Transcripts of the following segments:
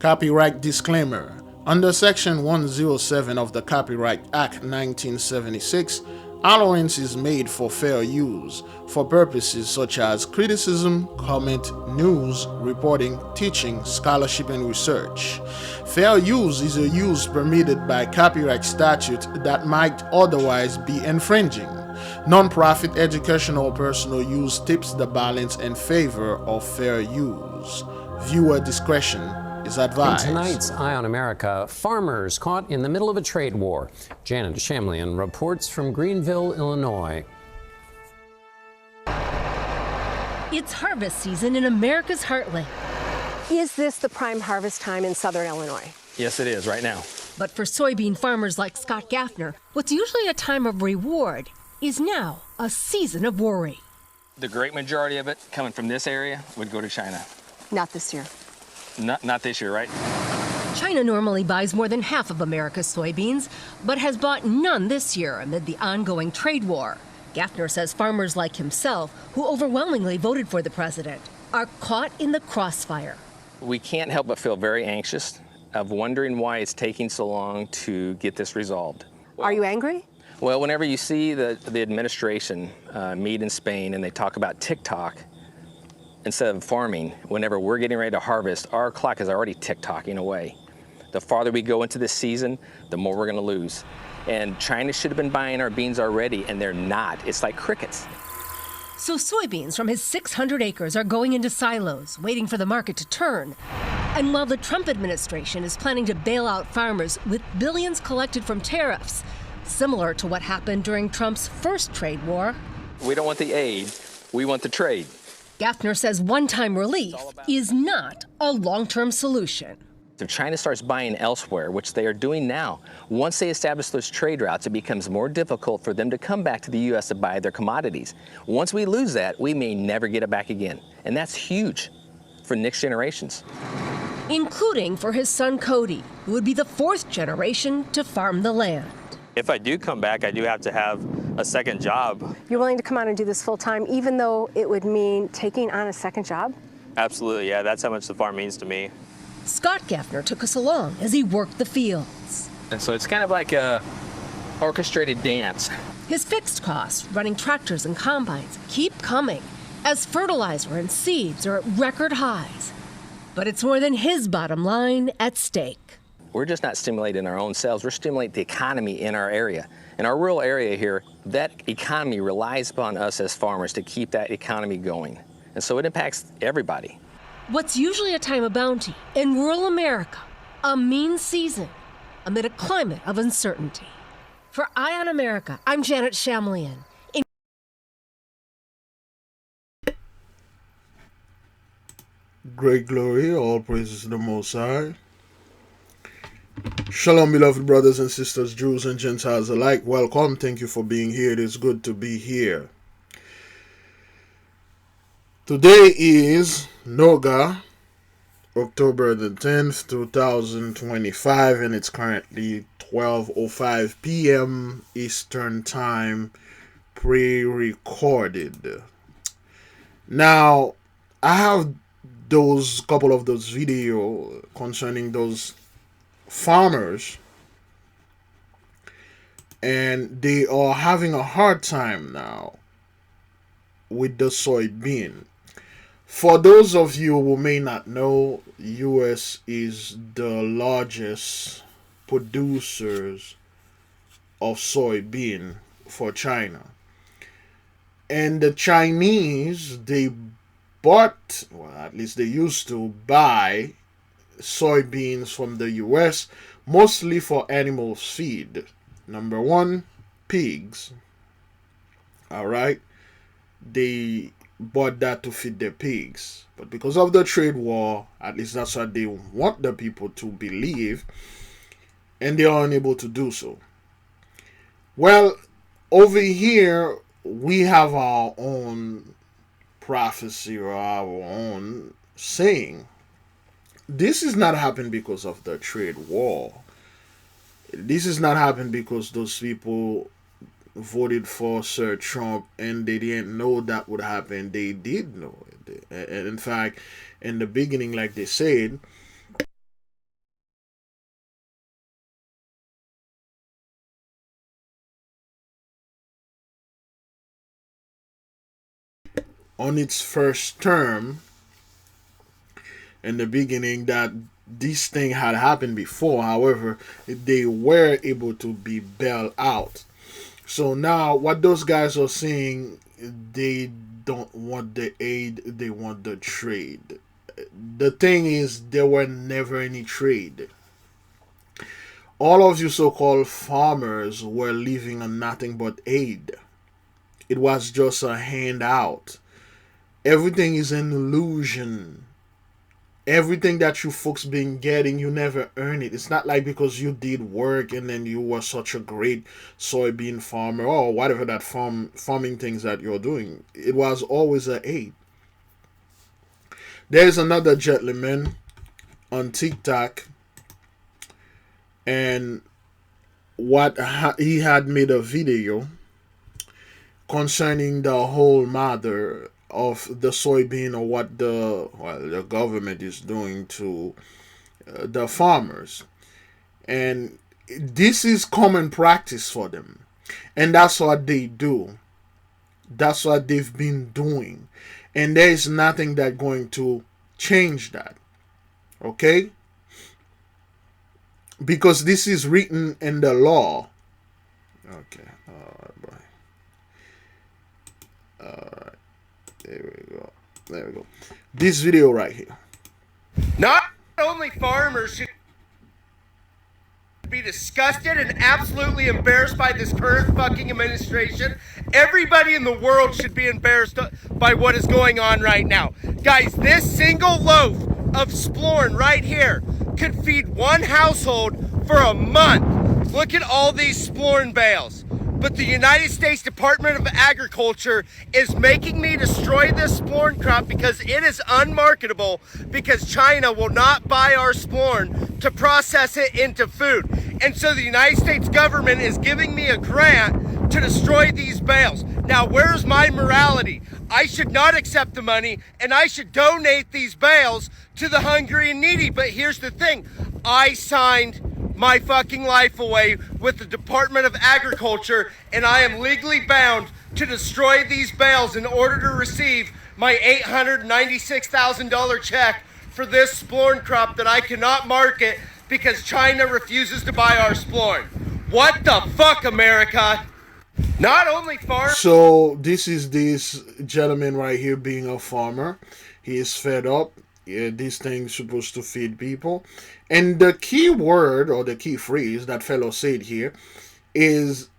Copyright disclaimer. Under Section 107 of the Copyright Act 1976, allowance is made for fair use for purposes such as criticism, comment, news, reporting, teaching, scholarship, and research. Fair use is a use permitted by copyright statute that might otherwise be infringing. Non-profit educational or personal use tips the balance in favor of fair use. Viewer discretion is advised. In tonight's Eye on America, farmers caught in the middle of a trade war. Janet Shamlian reports from Greenville, Illinois. It's harvest season in America's heartland. Is this the prime harvest time in southern Illinois? Yes, it is right now. But for soybean farmers like Scott Gaffner, what's usually a time of reward is now a season of worry. The great majority of it coming from this area would go to China. Not this year. Not this year, right? China normally buys more than half of America's soybeans, but has bought none this year amid the ongoing trade war. Gaffner says farmers like himself, who overwhelmingly voted for the president, are caught in the crossfire. We can't help but feel very anxious of wondering why it's taking so long to get this resolved. Are you angry? Well, whenever you see the administration meet in Spain and they talk about TikTok, instead of farming, whenever we're getting ready to harvest, our clock is already tick-tocking away. The farther we go into this season, the more we're going to lose. And China should have been buying our beans already, and they're not. It's like crickets. So soybeans from his 600 acres are going into silos, waiting for the market to turn. And while the Trump administration is planning to bail out farmers with billions collected from tariffs, similar to what happened during Trump's first trade war, We don't want the aid, we want the trade. Gaffner says one-time relief is not a long-term solution. If China starts buying elsewhere, which they are doing now, once they establish those trade routes, it becomes more difficult for them to come back to the U.S. to buy their commodities. Once we lose that, we may never get it back again. And that's huge for next generations. Including for his son Cody, who would be the fourth generation to farm the land. If I do come back, I do have to have a second job. You're willing to come on and do this full time, even though it would mean taking on a second job? Absolutely, yeah, that's how much the farm means to me. Scott Gaffner took us along as he worked the fields. And so it's kind of like a orchestrated dance. His fixed costs, running tractors and combines, keep coming as fertilizer and seeds are at record highs. But it's more than his bottom line at stake. We're just not stimulating our own selves, we're stimulating the economy in our area. In our rural area here, that economy relies upon us as farmers to keep that economy going. And so it impacts everybody. What's usually a time of bounty in rural America, a mean season amid a climate of uncertainty. For Eye on America, I'm Janet Shamlian. Great glory, all praises to the Most High. Shalom, beloved brothers and sisters, Jews and Gentiles alike. Welcome. Thank you for being here. It is good to be here. Today is Noga, October the 10th, 2025, and it's currently 12:05 p.m. Eastern Time, pre-recorded. Now, I have couple of those video concerning those farmers, and they are having a hard time now with the soybean. For those of you who may not know, US is the largest producers of soybean for China, and the Chinese, they bought, well, at least they used to buy soybeans from the US, mostly for animal feed. Number one, pigs. Alright, they bought that to feed their pigs, but because of the trade war, at least that's what they want the people to believe, and they are unable to do so. Well, over here we have our own prophecy or our own saying. This is not happening because of the trade war. This is not happening because those people voted for Sir Trump and they didn't know that would happen. They did know it. And in fact, in the beginning, like they said, on its first term in the beginning that this thing had happened before. However, they were able to be bailed out. So now what those guys are saying, they don't want the aid, they want the trade. The thing is, there were never any trade. All of you so-called farmers were living on nothing but aid. It was just a handout. Everything is an illusion. Everything that you folks been getting, you never earn it. It's not like because you did work and then you were such a great soybean farmer or whatever that farming things that you're doing. It was always an aid. There's another gentleman on TikTok, and he had made a video concerning the whole matter of the soybean, or what the government is doing to the farmers. And this is common practice for them, and that's what they do. That's what they've been doing, and there is nothing that's going to change that. Okay, because this is written in the law. Okay, alright, boy. Alright, there we go. This video right here. Not only farmers should be disgusted and absolutely embarrassed by this current fucking administration, everybody in the world should be embarrassed by what is going on right now. Guys, this single loaf of splorn right here could feed one household for a month. Look at all these splorn bales. But the United States Department of Agriculture is making me destroy this splorn crop because it is unmarketable, because China will not buy our splorn to process it into food. And so the United States government is giving me a grant to destroy these bales. Now, where's my morality? I should not accept the money, and I should donate these bales to the hungry and needy. But here's the thing. I signed my fucking life away with the Department of Agriculture, and I am legally bound to destroy these bales in order to receive my $896,000 check for this splorn crop that I cannot market because China refuses to buy our splorn. What the fuck, America? Not only farmers. So this is this gentleman right here being a farmer. He is fed up. Yeah, this thing's supposed to feed people. And the key word, or the key phrase that fellow said here is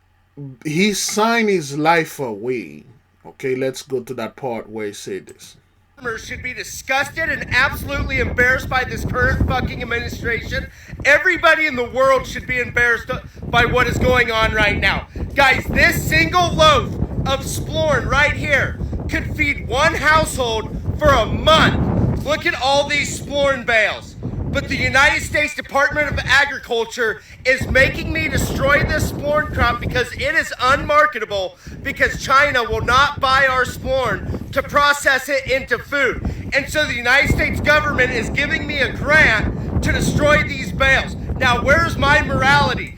he signed his life away. Okay, let's go to that part where he said this. Farmers should be disgusted and absolutely embarrassed by this current fucking administration. Everybody in the world should be embarrassed by what is going on right now. Guys, this single loaf of splorn right here could feed one household for a month. Look at all these splorn bales. But the United States Department of Agriculture is making me destroy this splorn crop because it is unmarketable, because China will not buy our splorn to process it into food. And so the United States government is giving me a grant to destroy these bales. Now, where's my morality?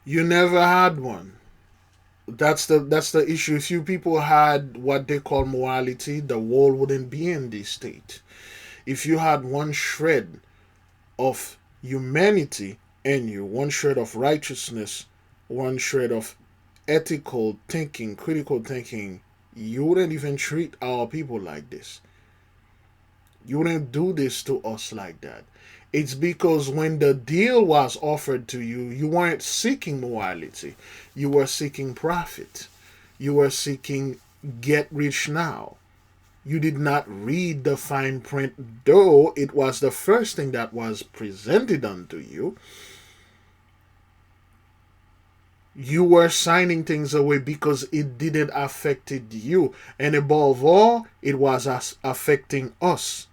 You never had one. That's the issue. If you people had what they call morality, the world wouldn't be in this state. If you had one shred of humanity in you, one shred of righteousness, one shred of ethical thinking, critical thinking, you wouldn't even treat our people like this. You wouldn't do this to us like that. It's because when the deal was offered to you, you weren't seeking morality. You were seeking profit. You were seeking get rich now. You did not read the fine print, though it was the first thing that was presented unto you. You were signing things away because it didn't affect you. And above all, it was affecting us.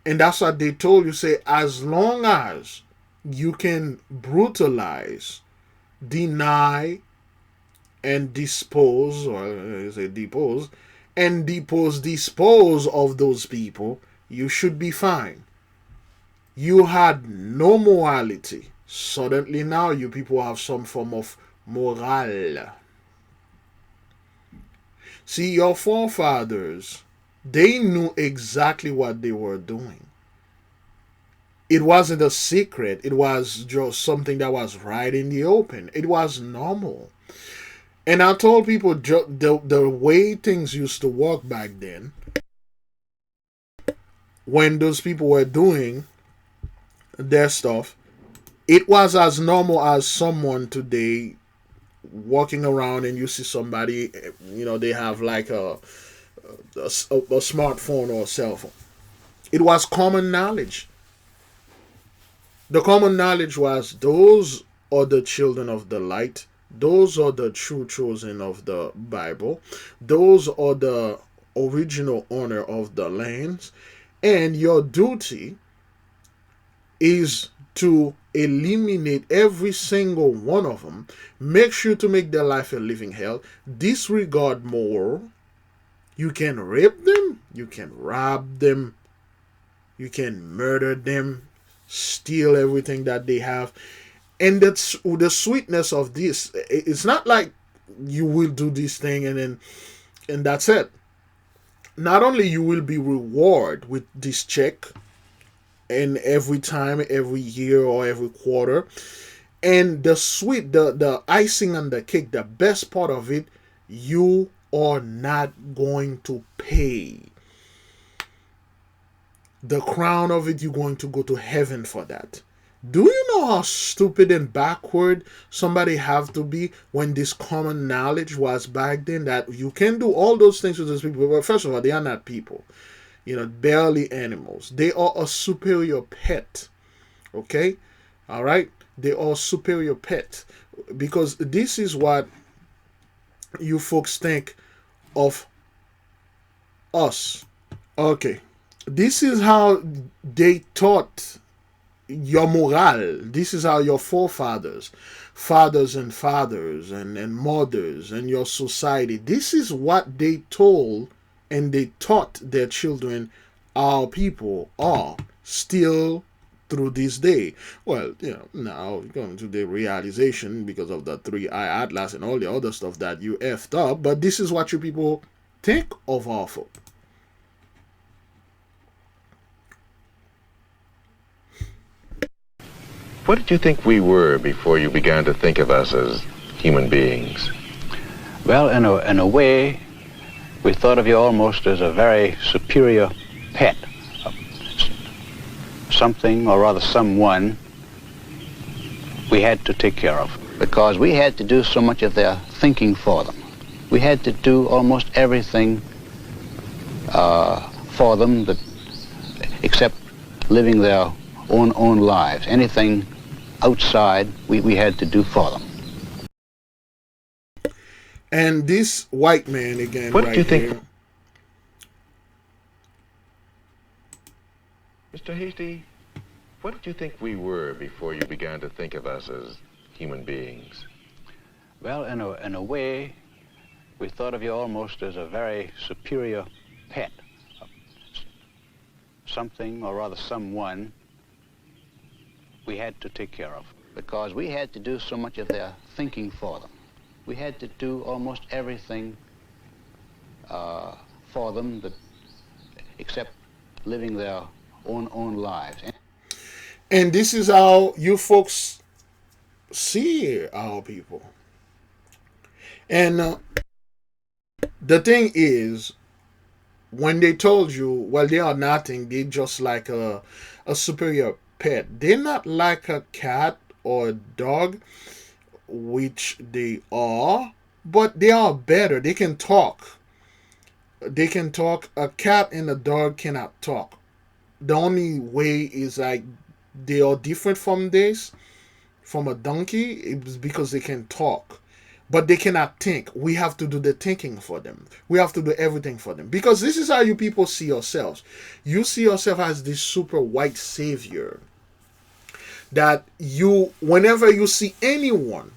And that's what they told you. Say, as long as you can brutalize, deny, and dispose, or say depose, and dispose of those people, you should be fine. You had no morality. Suddenly now you people have some form of moral. See, your forefathers They knew exactly what they were doing. It wasn't a secret. It was just something that was right in the open. It was normal. And I told people the way things used to work back then, when those people were doing their stuff, it was as normal as someone today walking around and you see somebody, they have like a smartphone or a cell phone. It was common knowledge. The common knowledge was those are the children of the light. Those are the true chosen of the Bible. Those are the original owner of the lands. And your duty is to eliminate every single one of them. Make sure to make their life a living hell. Disregard moral. You can rape them. You can rob them. You can murder them. Steal everything that they have. And that's the sweetness of this. It's not like you will do this thing and that's it. Not only you will be rewarded with this check, and every time, every year, or every quarter, and the icing on the cake, the best part of it, you are not going to pay. The crown of it, you're going to go to heaven for that. Do you know how stupid and backward somebody have to be when this common knowledge was back then, that you can do all those things with those people? Well, first of all, they are not people. Barely animals. They are a superior pet. Okay? All right? They are superior pet. Because this is what you folks think of us. Okay. This is how they taught your morale. This is how your fathers and fathers and mothers and your society, this is what they told and they taught their children our people are still through this day. Well, now going to the realization because of the 3-eye atlas and all the other stuff that you effed up, but this is what you people think of our folk. What did you think we were before you began to think of us as human beings? Well, in a way, we thought of you almost as a very superior pet. Something, or rather someone, we had to take care of. Because we had to do so much of their thinking for them. We had to do almost everything for them except living their own lives. Anything outside, we had to do for them. And this white man again, what right do you think? here. Mr. Hasty, what did you think we were before you began to think of us as human beings? Well, in a way, we thought of you almost as a very superior pet. Something, or rather someone, we had to take care of. Because we had to do so much of their thinking for them. We had to do almost everything for them except living their own lives. And this is how you folks see our people. And the thing is, when they told you, well, they are nothing, they just like a superior pet. They're not like a cat or a dog, which they are, but they are better. They can talk. They can talk. A cat and a dog cannot talk. The only way is like they are different from this, from a donkey, it's because they can talk. But they cannot think. We have to do the thinking for them. We have to do everything for them. Because this is how you people see yourselves. You see yourself as this super white savior. That you, whenever you see anyone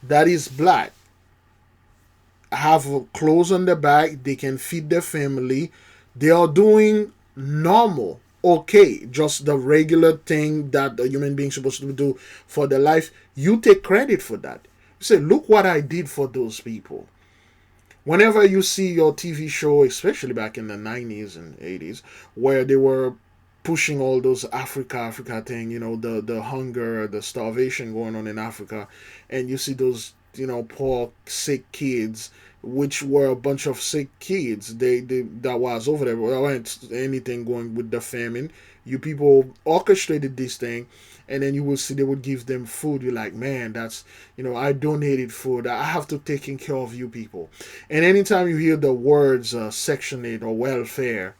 that is black, have clothes on their back, they can feed their family, they are doing normal, okay, just the regular thing that a human being is supposed to do for their life, you take credit for that. You say, look what I did for those people. Whenever you see your TV show, especially back in the 90s and 80s, where they were pushing all those Africa thing, the hunger, the starvation going on in Africa, and you see those, poor, sick kids, which were a bunch of sick kids. They that was over there. There wasn't anything going with the famine. You people orchestrated this thing, and then you will see they would give them food. You're like, man, that's, I donated food. I have to taking care of you people. And anytime you hear the words Section 8 or welfare,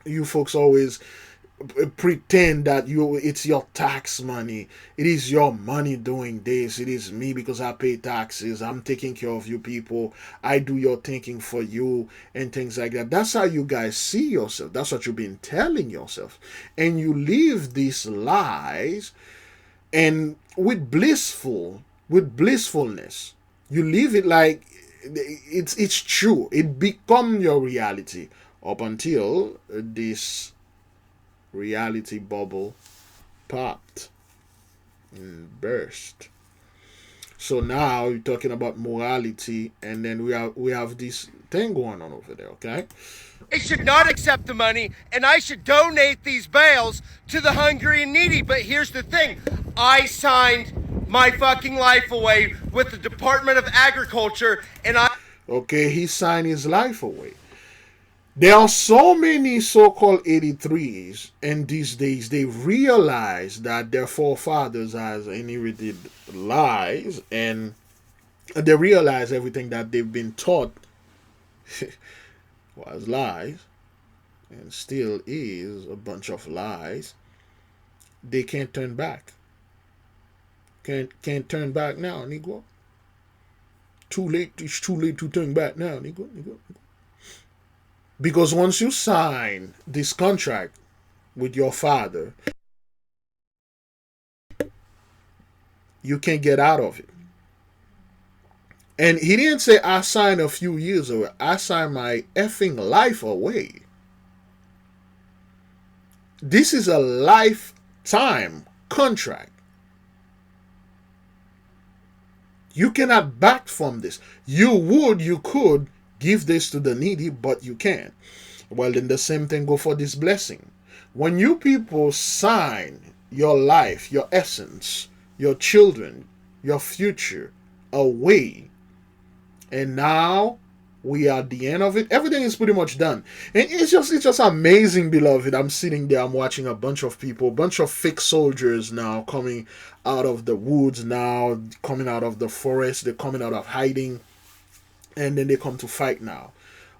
you folks always pretend that it's your tax money. It is your money doing this. It is me because I pay taxes. I'm taking care of you people. I do your thinking for you and things like that. That's how you guys see yourself. That's what you've been telling yourself. And you live these lies, and with blissfulness. You live it like it's true. It become your reality up until this reality bubble popped and burst. So now you're talking about morality, and then we have this thing going on over there, okay? I should not accept the money, and I should donate these bales to the hungry and needy. But here's the thing. I signed my fucking life away with the Department of Agriculture, and Okay, he signed his life away. There are so many so-called 83s, and these days they realize that their forefathers has inherited lies, and they realize everything that they've been taught was lies, and still is a bunch of lies. They can't turn back. Can't turn back now, Negro. Too late. It's too late to turn back now, Negro. Because once you sign this contract with your father, you can't get out of it. And he didn't say, I signed a few years away. I signed my effing life away. This is a lifetime contract. You cannot back from this. You could give this to the needy, but you can't. Well, then the same thing go for this blessing. When you people sign your life, your essence, your children, your future away, and now we are at the end of it, everything is pretty much done. And it's just amazing, beloved. I'm sitting there, I'm watching a bunch of people, a bunch of fake soldiers now coming out of the woods, now coming out of the forest, they're coming out of hiding, and then they come to fight now.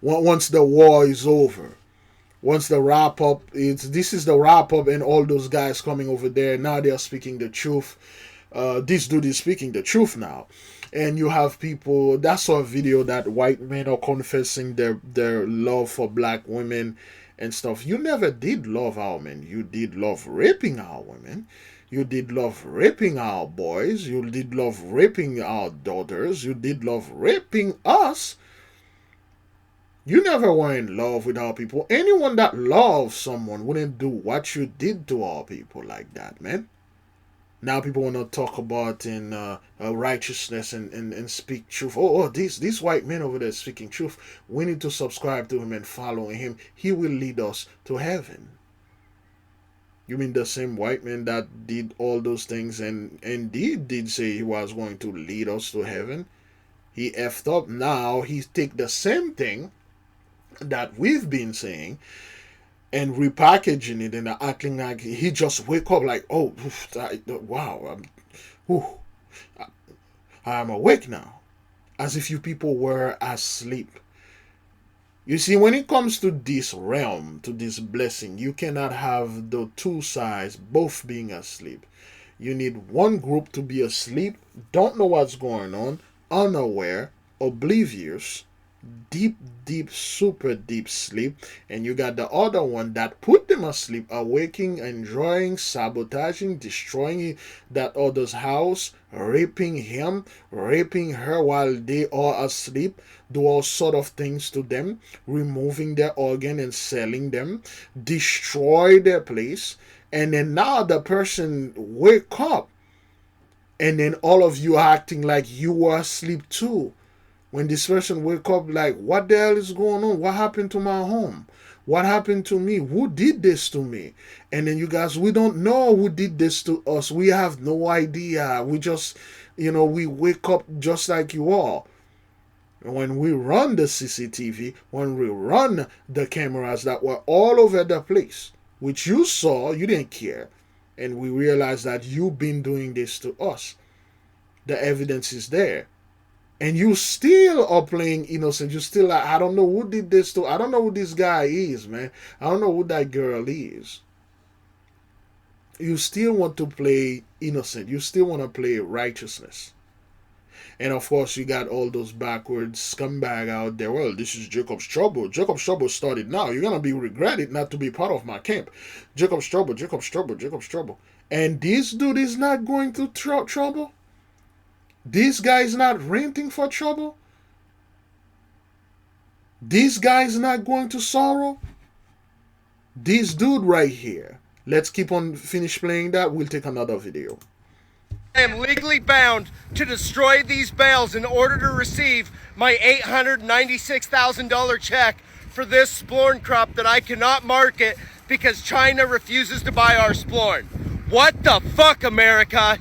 Once the war is over, once the wrap up, this is the wrap up, and all those guys coming over there, now they are speaking the truth. This dude is speaking the truth now. And you have people, that's a video that white men are confessing their love for black women and stuff. You never did love our men. You did love raping our women. You did love raping our boys. You did love raping our daughters. You did love raping us. You never were in love with our people. Anyone that loves someone wouldn't do what you did to our people like that, man. Now people want to talk about in righteousness and speak truth. This white man over there speaking truth. We need to subscribe to him and follow him. He will lead us to heaven. You mean the same white man that did all those things and indeed did say he was going to lead us to heaven? He effed up. Now he take the same thing that we've been saying and repackaging it and acting like he just wake up like, oh, wow, I'm awake now. As if you people were asleep. You see, when it comes to this realm, to this blessing, you cannot have the two sides both being asleep. You need one group to be asleep, don't know what's going on, unaware, oblivious, deep, super deep sleep, and you got the other one that put them asleep, awaking, enjoying, sabotaging, destroying that other's house, raping him, raping her while they are asleep, do all sort of things to them, removing their organ and selling them, destroy their place, and then now the person wake up, and then all of you acting like you were asleep too. When this person wake up like, what the hell is going on? What happened to my home? What happened to me? Who did this to me? And then you guys, we don't know who did this to us. We have no idea. We just, we wake up just like you all. When we run the CCTV, when we run the cameras that were all over the place, which you saw, you didn't care. And we realized that you've been doing this to us. The evidence is there. And you still are playing innocent. You still like, I don't know who did this to. I don't know who this guy is, man. I don't know who that girl is. You still want to play innocent. You still want to play righteousness. And of course, you got all those backwards scumbag out there. Well, this is Jacob's trouble. Jacob's trouble started now. You're gonna be regretted not to be part of my camp. Jacob's trouble. Jacob's trouble. Jacob's trouble. And this dude is not going through trouble. This guy is not renting for trouble. This guy is not going to sorrow. This dude right here. Let's keep on finish playing that. We'll take another video. I am legally bound to destroy these bales in order to receive my $896,000 check for this splorn crop that I cannot market because China refuses to buy our splorn. What the fuck, America?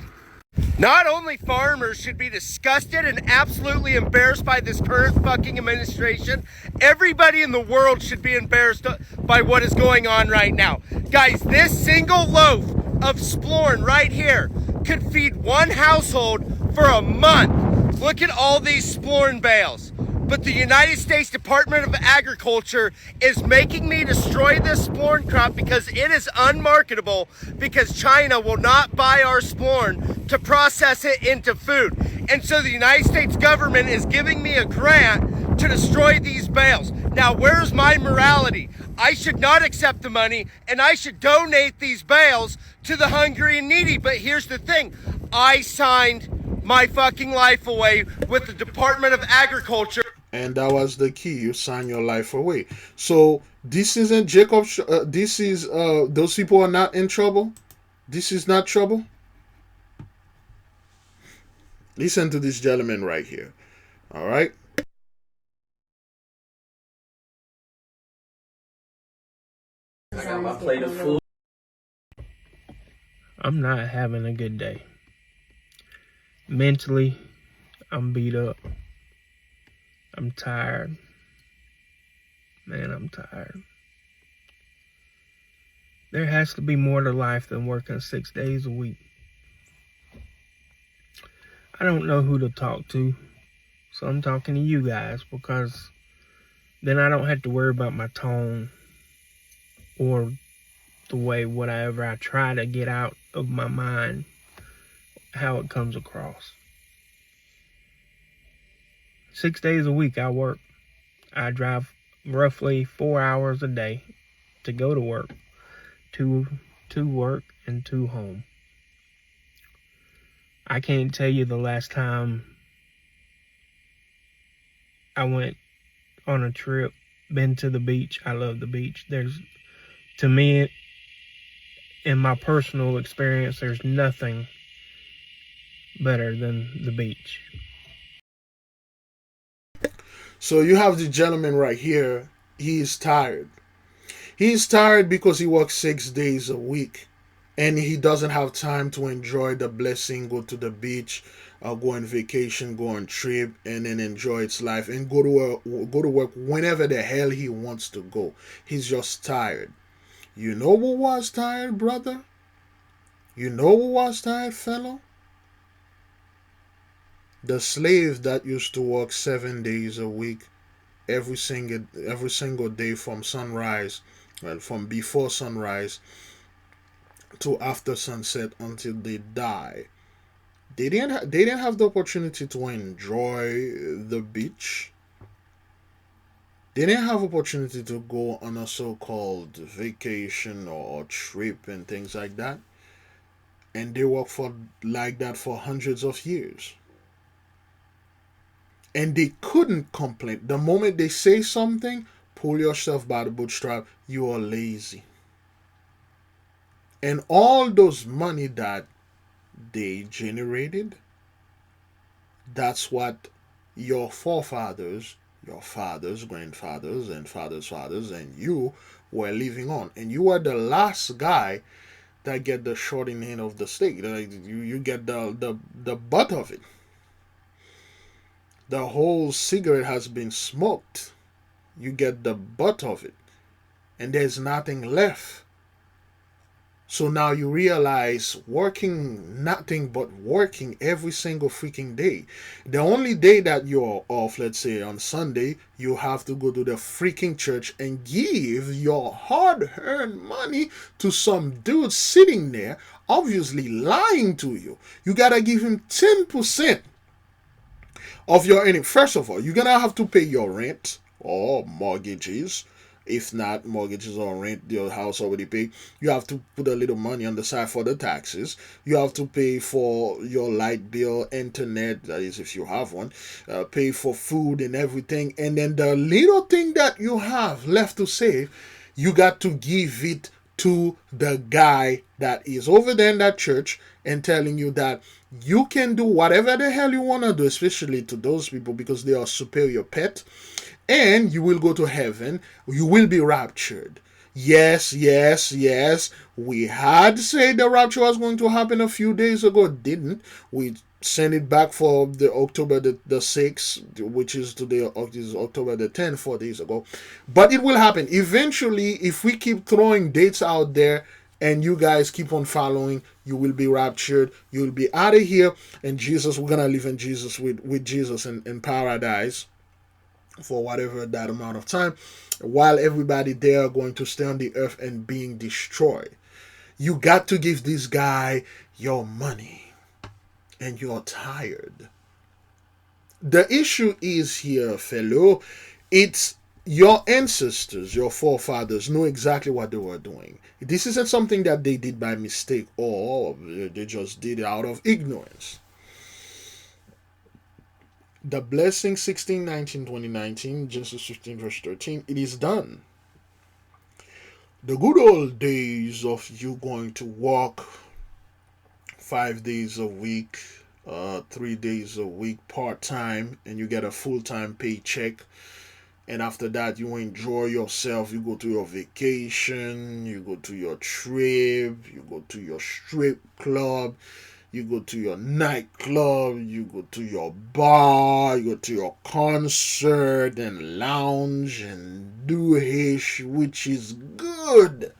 Not only farmers should be disgusted and absolutely embarrassed by this current fucking administration, everybody in the world should be embarrassed by what is going on right now. Guys, this single loaf of splorn right here could feed one household for a month. Look at all these splorn bales. But the United States Department of Agriculture is making me destroy this splorn crop because it is unmarketable, because China will not buy our splorn to process it into food. And so the United States government is giving me a grant to destroy these bales. Now, where's my morality? I should not accept the money, and I should donate these bales to the hungry and needy. But here's the thing. I signed my fucking life away with the Department of Agriculture. And that was the key. You sign your life away. So this isn't Jacob. This is those people are not in trouble. This is not trouble. Listen to this gentleman right here. All right. I got my plate of food. I'm not having a good day. Mentally, I'm beat up. I'm tired. Man, I'm tired. There has to be more to life than working 6 days a week. I don't know who to talk to, so I'm talking to you guys, because then I don't have to worry about my tone or the way whatever I try to get out of my mind, how it comes across. 6 days a week I work. I drive roughly 4 hours a day to go to work, to work and to home. I can't tell you the last time I went on a trip, been to the beach. I love the beach. To me, in my personal experience, there's nothing better than the beach. So you have the gentleman right here. He is tired. He's tired because he works 6 days a week, and he doesn't have time to enjoy the blessing, go to the beach, go on vacation, go on trip, and then enjoy its life and go to work whenever the hell he wants to go. He's just tired. You know who was tired, brother? You know who was tired, fellow? The slave that used to work 7 days a week, every single day from sunrise, well, from before sunrise to after sunset until they die. They didn't have the opportunity to enjoy the beach. They didn't have opportunity to go on a so-called vacation or trip and things like that. And they work for like that for hundreds of years. And they couldn't complain. The moment they say something, pull yourself by the bootstrap, you are lazy. And all those money that they generated, that's what your forefathers, your fathers, grandfathers, and fathers' fathers, and you were living on. And you were the last guy that get the short in hand of the stick. You get the butt of it. The whole cigarette has been smoked. You get the butt of it. And there's nothing left. So now you realize working nothing but working every single freaking day. The only day that you're off, let's say on Sunday, you have to go to the freaking church and give your hard-earned money to some dude sitting there, obviously lying to you. You gotta give him 10% of your earning. First of all, you're gonna have to pay your rent or mortgages. If not, mortgages or rent, your house already paid. You have to put a little money on the side for the taxes. You have to pay for your light bill, internet, that is if you have one. Pay for food and everything. And then the little thing that you have left to save, you got to give it to the guy that is over there in that church and telling you that you can do whatever the hell you want to do, especially to those people because they are superior pet. And you will go to heaven. You will be raptured. Yes, yes, yes. We had said the rapture was going to happen a few days ago. It didn't. We sent it back for the October the 6th, which is today, is October the 10th, 4 days ago. But it will happen. Eventually, if we keep throwing dates out there and you guys keep on following, you will be raptured. You will be out of here. And Jesus, we're going to live in Jesus with Jesus in paradise for whatever that amount of time, while everybody there are going to stay on the earth and being destroyed. You got to give this guy your money, and you're tired. The issue is here, fellow, it's your ancestors, your forefathers know exactly what they were doing. This isn't something that they did by mistake or they just did it out of ignorance. The blessing 16/19/2019, Genesis 15 verse 13, it is done. The good old days of you going to work 5 days a week, 3 days a week part-time, and you get a full-time paycheck, and after that you enjoy yourself, you go to your vacation, you go to your trip, you go to your strip club, you go to your nightclub, you go to your bar, you go to your concert and lounge and do ish, which is good.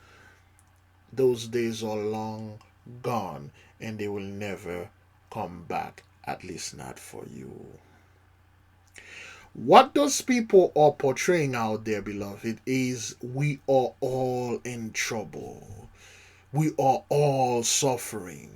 Those days are long gone and they will never come back, at least not for you. What those people are portraying out there, beloved, is we are all in trouble. We are all suffering.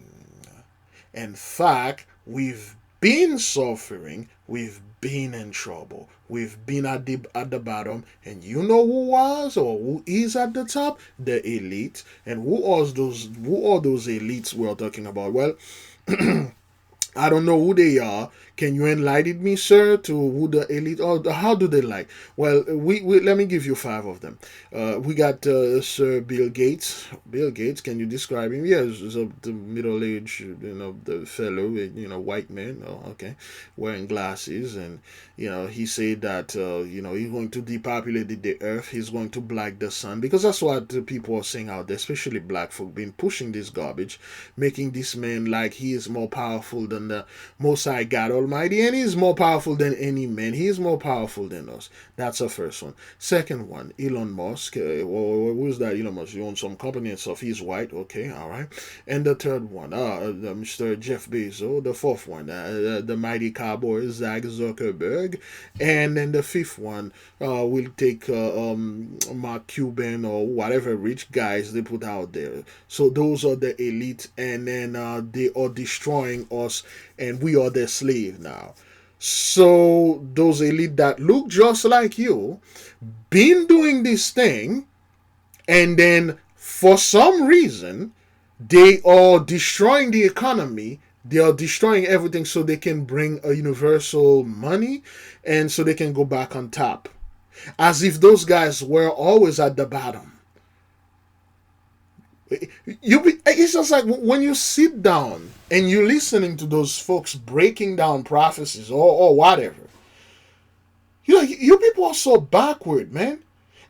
In fact, we've been suffering, we've been in trouble, we've been at the bottom, and you know who was or who is at the top? The elite. And who are those elites we're talking about? Well, I don't know who they are. Can you enlighten me, sir, to who the elite are? How do they like? Well, we let me give you 5 of them. We got Sir Bill Gates. Bill Gates, can you describe him? Yes, the middle-aged, the fellow, white man. Oh, okay, wearing glasses, and he said that he's going to depopulate the earth. He's going to black the sun, because that's what the people are saying out there, especially black folk, been pushing this garbage, making this man like he is more powerful than the Most High God Almighty, and he's more powerful than any man. He is more powerful than us. That's the first one. Second one, Elon Musk. Who's that? Elon Musk. He owns some company and stuff. He's white. Okay, all right. And the third one, Mr. Jeff Bezos. The fourth one, the mighty cowboy Zach Zuckerberg. And then the fifth one, we'll take Mark Cuban or whatever rich guys they put out there. So those are the elite, and then they are destroying us, and we are their slave now. So those elite that look just like you been doing this thing, and then for some reason they are destroying the economy, they are destroying everything so they can bring a universal money, and so they can go back on top, as if those guys were always at the bottom. It's just like when you sit down and you're listening to those folks breaking down prophecies or whatever, You people are so backward, man.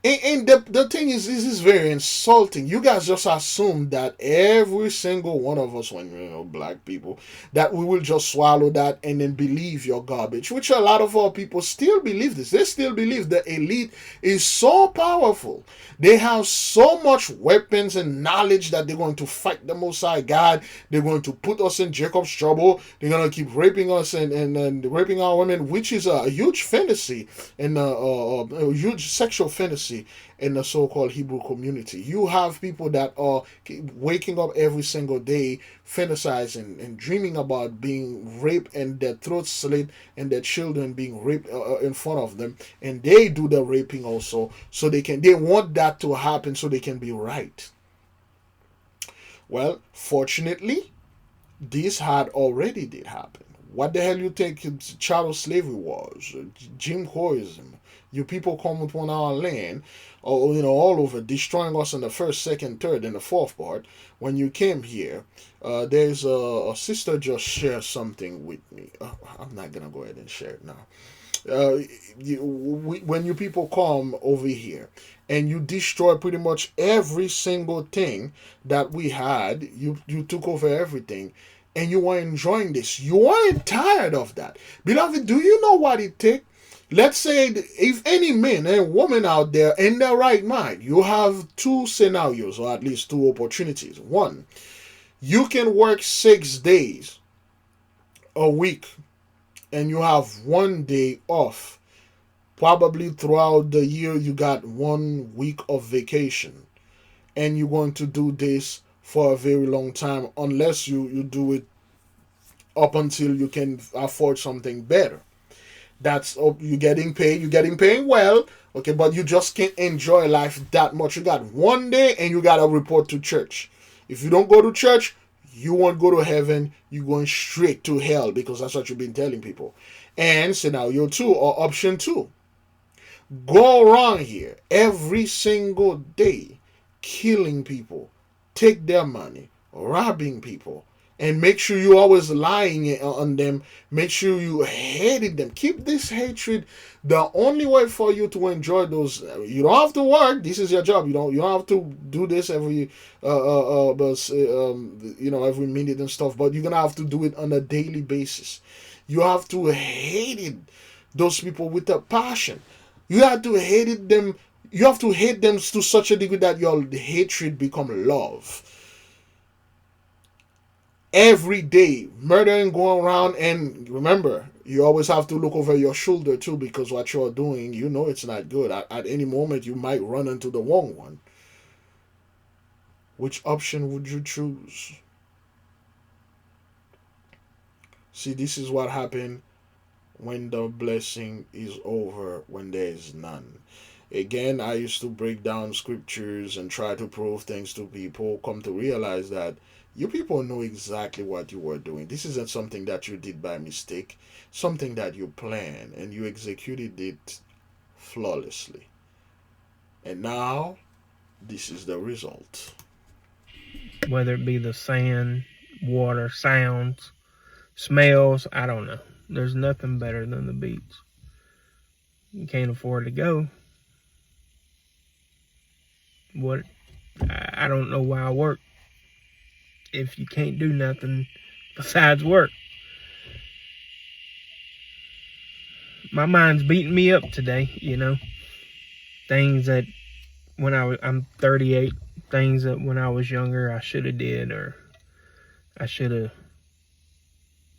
And the thing is, this is very insulting. You guys just assume that every single one of us, when black people, that we will just swallow that and then believe your garbage. Which a lot of our people still believe this. They still believe the elite is so powerful. They have so much weapons and knowledge that they're going to fight the Most High God. They're going to put us in Jacob's trouble. They're going to keep raping us and raping our women, which is a huge fantasy and a huge sexual fantasy in the so-called Hebrew community. You have people that are waking up every single day fantasizing and dreaming about being raped and their throats slit and their children being raped in front of them, and they do the raping also, so they want that to happen so they can be right. Well, fortunately, this had already did happen. What the hell you think chattel slavery was? Jim Crowism. You people come upon our land, or all over, destroying us in the first, second, third, and the fourth part. When you came here, there's a sister just shared something with me. I'm not gonna go ahead and share it now. When you people come over here and you destroy pretty much every single thing that we had, you took over everything, and you were enjoying this. You weren't tired of that, beloved. Do you know what it takes? Let's say if any man and woman out there in their right mind, you have two scenarios, or at least two opportunities. One, you can work 6 days a week and you have 1 day off. Probably throughout the year you got 1 week of vacation, and you're going to do this for a very long time, unless you do it up until you can afford something better. That's you're getting paid well, okay, but you just can't enjoy life that much. You got 1 day and you gotta report to church. If you don't go to church, you won't go to heaven. You're going straight to hell, because that's what you've been telling people. And scenario 2, or option 2, go around here every single day killing people, take their money, robbing people, and make sure you're always lying on them. Make sure you hated them. Keep this hatred. The only way for you to enjoy those, you don't have to work. This is your job. You don't have to do this every every minute and stuff. But you're gonna have to do it on a daily basis. You have to hate those people with a passion. You have to hate them. You have to hate them to such a degree that your hatred become love. Every day, murdering, going around, and remember, you always have to look over your shoulder too, because what you're doing, it's not good. At any moment, you might run into the wrong one. Which option would you choose? See, this is what happened when the blessing is over, when there is none. Again, I used to break down scriptures and try to prove things to people, come to realize that you people know exactly what you were doing. This isn't something that you did by mistake, something that you planned and you executed it flawlessly. And now, this is the result. Whether it be the sand, water, sounds, smells, I don't know. There's nothing better than the beach. You can't afford to go. I don't know why I work if you can't do nothing besides work. My mind's beating me up today, things that I'm 38, things that when I was younger I should have did, or I should have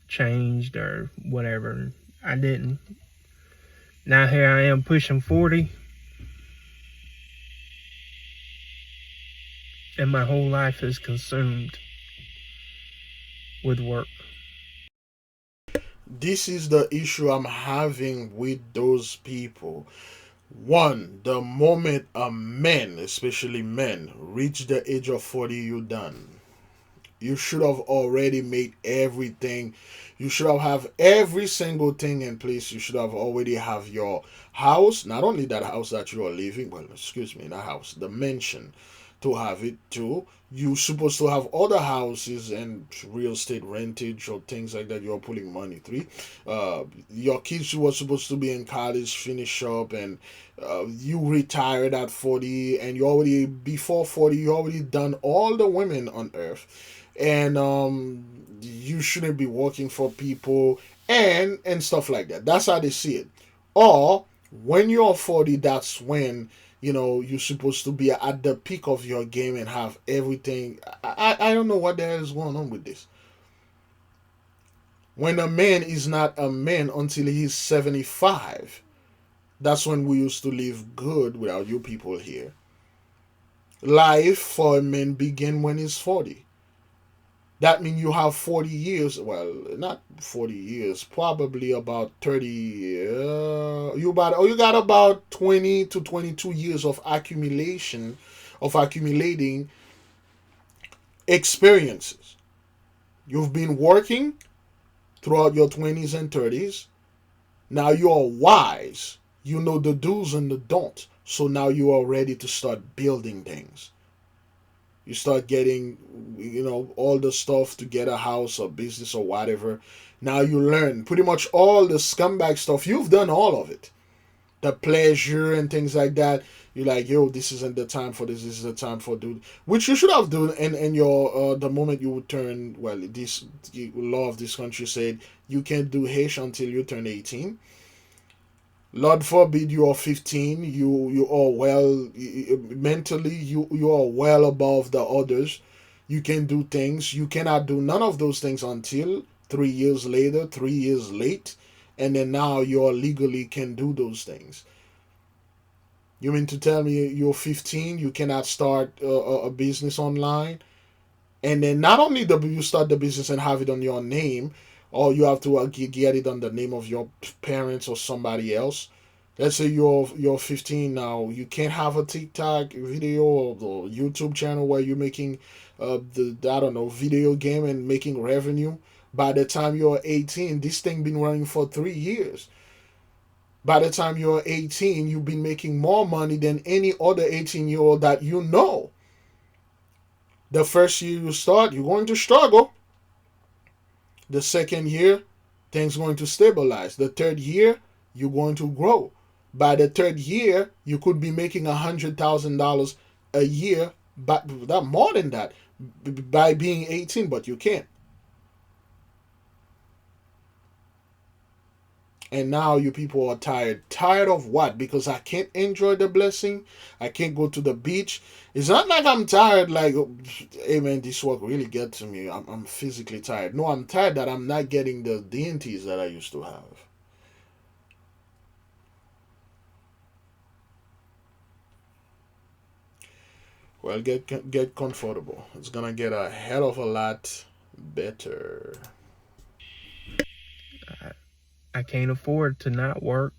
changed, or whatever. I didn't. Now here I am pushing 40, and my whole life is consumed with work. This is the issue I'm having with those people. One, the moment a man, especially men, reach the age of 40, you're done. You should have already made everything. You should have every single thing in place. You should have already have your house, not only that house that you are living, well, excuse me, not house, the mansion, to have it too. you're supposed to have other houses and real estate rentage or things like that you're putting money through. Your kids were supposed to be in college, finish up, and you retired at 40, and you already, before 40, you already done all the women on earth. And you shouldn't be working for people and stuff like that. That's how they see it. Or when you're 40, that's when you're supposed to be at the peak of your game and have everything. I don't know what the hell is going on with this. When a man is not a man until he's 75, that's when we used to live good without you people here. Life for a man begin when he's 40. That means you have 40 years. Well, not 40 years, probably about 30. You got about 20 to 22 years of accumulating experiences. You've been working throughout your 20s and 30s. Now you are wise. You know the do's and the don'ts. So now you are ready to start building things. You start getting, all the stuff to get a house or business or whatever. Now you learn pretty much all the scumbag stuff. You've done all of it. The pleasure and things like that. You're like, yo, this isn't the time for this. This is the time for dude. Which you should have done. And your the moment you would turn, well, this law of this country said you can't do H until you turn 18. Lord forbid you are 15, you are well, mentally you are well above the others. You can do things. You cannot do none of those things until 3 years later, 3 years late. And then now you are legally can do those things. You mean to tell me you're 15, you cannot start a business online? And then not only do you start the business and have it on your name, or you have to get it on the name of your parents or somebody else. Let's say you're 15 now. You can't have a TikTok video or the YouTube channel where you're making video game and making revenue. By the time you're 18, this thing been running for 3 years. By the time you're 18, you've been making more money than any other 18-year-old that you know. The first year you start, you're going to struggle. The second year, things going to stabilize. The third year, you're going to grow. By the third year, you could be making $100,000 a year, but that more than that, by being 18, but you can't. And now you people are tired. Tired of what? Because I can't enjoy the blessing. I can't go to the beach. It's not like I'm tired, like, hey man, this work really gets to me. I'm physically tired. No, I'm tired that I'm not getting the deities that I used to have. Well, get comfortable. It's gonna get a hell of a lot better. I can't afford to not work.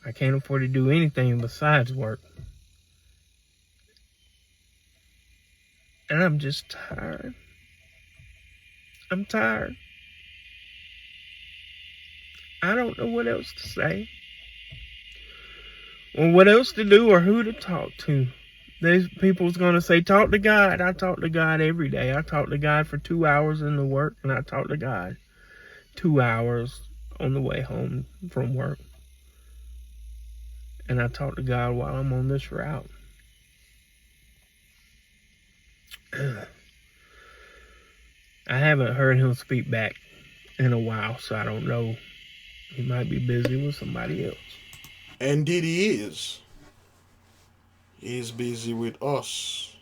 I can't afford to do anything besides work. And I'm just tired. I'm tired. I don't know what else to say. Or what else to do or who to talk to. These people's going to say, talk to God. I talk to God every day. I talk to God for 2 hours in the work, and I talk to God 2 hours on the way home from work. And I talk to God while I'm on this route. I haven't heard him speak back in a while, so I don't know. He might be busy with somebody else. Indeed he is. He's busy with us.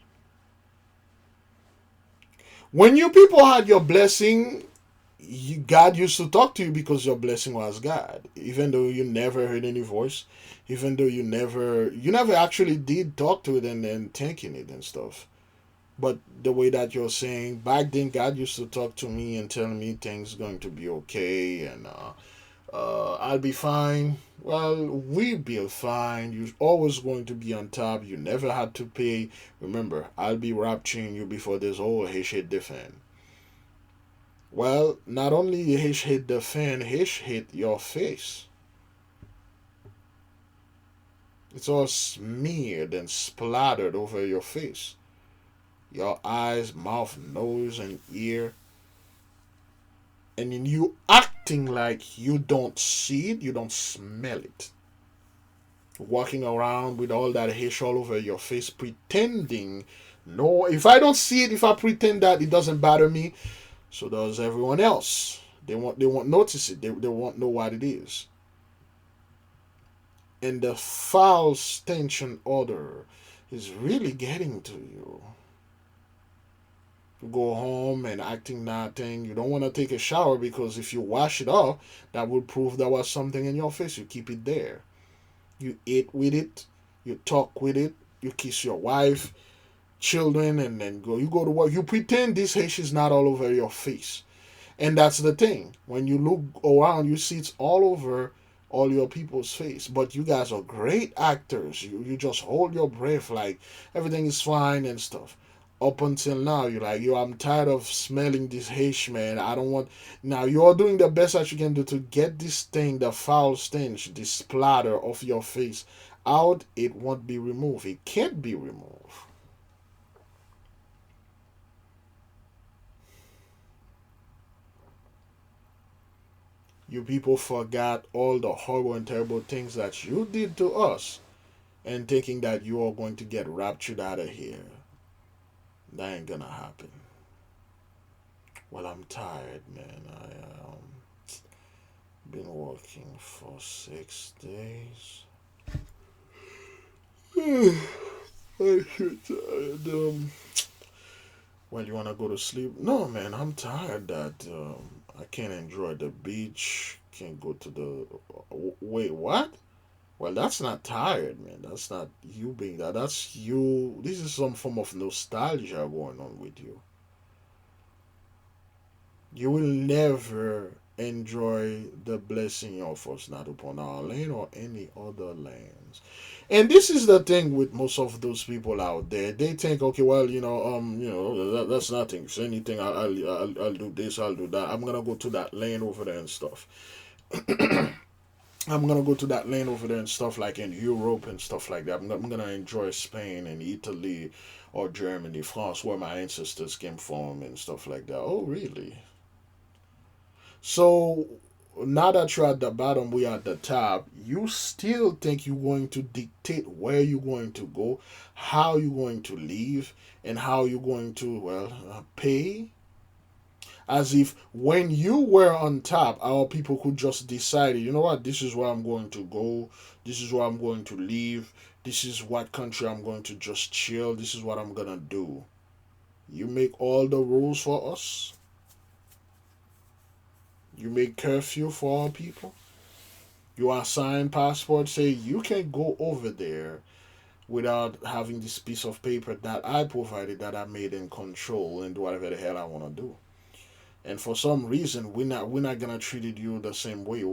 When you people had your blessing, God used to talk to you because your blessing was God. Even though you never heard any voice. Even though you never actually did talk to it and thanking it and stuff. But the way that you're saying, back then God used to talk to me and tell me things going to be okay and I'll be fine. Well, we'll be fine. You're always going to be on top. You never had to pay. Remember, I'll be rapturing you before this whole Hish hit the fan. Well, not only Hish hit the fan, Hish hit your face. It's all smeared and splattered over your face. your eyes, mouth, nose, and ear, and then you acting like you don't see it, you don't smell it. Walking around with all that hair all over your face, pretending, no, if I don't see it, if I pretend that it doesn't bother me, so does everyone else. They won't notice it. They won't know what it is. And the foul stench and odor is really getting to you. You go home and acting nothing. You don't want to take a shower because if you wash it off, that would prove there was something in your face. You keep it there. You eat with it. You talk with it. You kiss your wife, children, and then go. You go to work. You pretend this hair is not all over your face. And that's the thing. When you look around, you see it's all over all your people's face. But you guys are great actors. You just hold your breath like everything is fine and stuff. Up until now, you're like, yo, I'm tired of smelling this hash, man. I don't want. Now, you're doing the best that you can do to get this thing, the foul stench, this splatter off your face out. It won't be removed. It can't be removed. You people forgot all the horrible and terrible things that you did to us and thinking that you are going to get raptured out of here. That ain't gonna happen. Well, I'm tired, man. Been working for 6 days. I'm tired. Well, you wanna go to sleep? No, man. I'm tired that I can't enjoy the beach. Can't go to the. Wait, what? Well, that's not tired, man. That's not you being that. That's you. This is some form of nostalgia going on with you. You will never enjoy the blessing of us not upon our land or any other lands. And this is the thing with most of those people out there. They think, okay, well, that's nothing. If anything, I'll do this, I'll do that. I'm gonna go to that land over there and stuff. I'm gonna go to that land over there and stuff like in Europe and stuff like that. I'm gonna enjoy Spain and Italy or Germany, France, where my ancestors came from and stuff like that. Oh, really? So now that you're at the bottom, we are at the top. You still think you're going to dictate where you're going to go, how you're going to live, and how you're going to pay? As if when you were on top, our people could just decide, you know what, this is where I'm going to go, this is where I'm going to live, this is what country I'm going to just chill, this is what I'm gonna do. You make all the rules for us. You make curfew for our people. You assign passports, say you can't go over there without having this piece of paper that I provided, that I made in control and do whatever the hell I want to do. And for some reason, we're not gonna treat you the same way.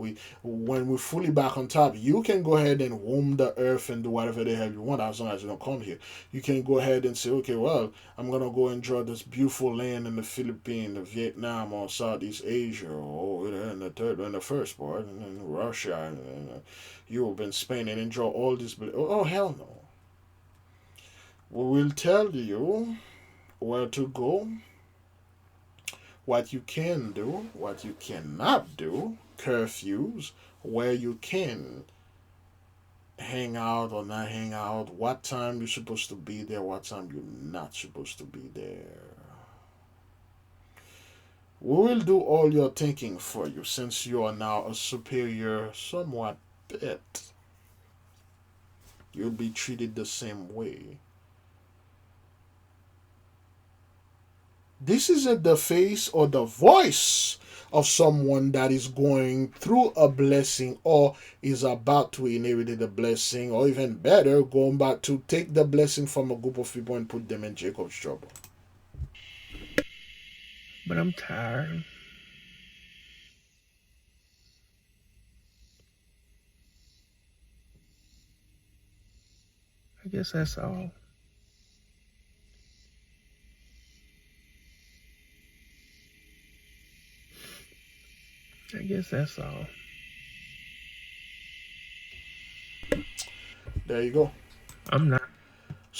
When we're fully back on top, you can go ahead and roam the earth and do whatever the hell you want as long as you don't come here. You can go ahead and say, okay, well, I'm gonna go enjoy this beautiful land in the Philippines, Vietnam, or Southeast Asia, or in the first part, and then Russia, and Europe and Spain, and enjoy all this. Oh hell no! We will tell you where to go, what you can do, what you cannot do, curfews, where you can hang out or not hang out, what time you're supposed to be there, what time you're not supposed to be there. We will do all your thinking for you since you are now a superior, somewhat pet. You'll be treated the same way. This isn't the face or the voice of someone that is going through a blessing or is about to inherit a blessing, or even better, going back to take the blessing from a group of people and put them in Jacob's trouble. But I'm tired. I guess that's all. I guess that's all. There you go. I'm not.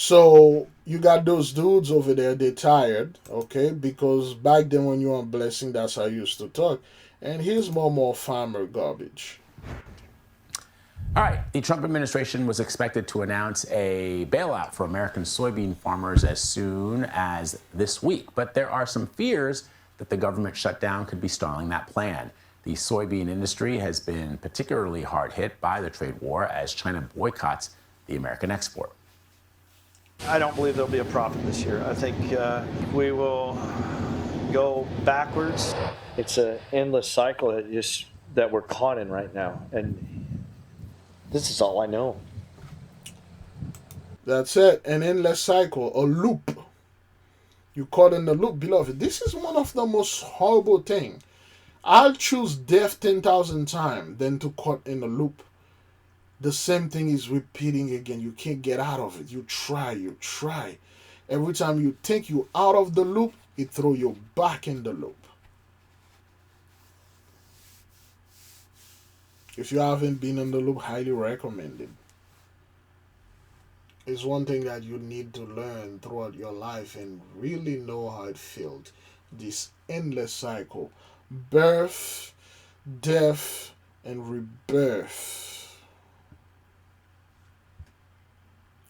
So you got those dudes over there, they're tired, okay? Because back then when you were on Blessing, that's how you used to talk. And here's more farmer garbage. All right, the Trump administration was expected to announce a bailout for American soybean farmers as soon as this week, but there are some fears that the government shutdown could be stalling that plan. The soybean industry has been particularly hard hit by the trade war as China boycotts the American export. I don't believe there'll be a profit this year. I think we will go backwards. It's an endless cycle that we're caught in right now, and this is all I know. That's it. An endless cycle, a loop. You caught in the loop, beloved. This is one of the most horrible things. I'll choose death 10,000 times than to caught in a loop. The same thing is repeating again. You can't get out of it. You try. Every time you think you out of the loop, it throw you back in the loop. If you haven't been in the loop, highly recommended. It's one thing that you need to learn throughout your life and really know how it feels. This endless cycle. Birth, death, and rebirth.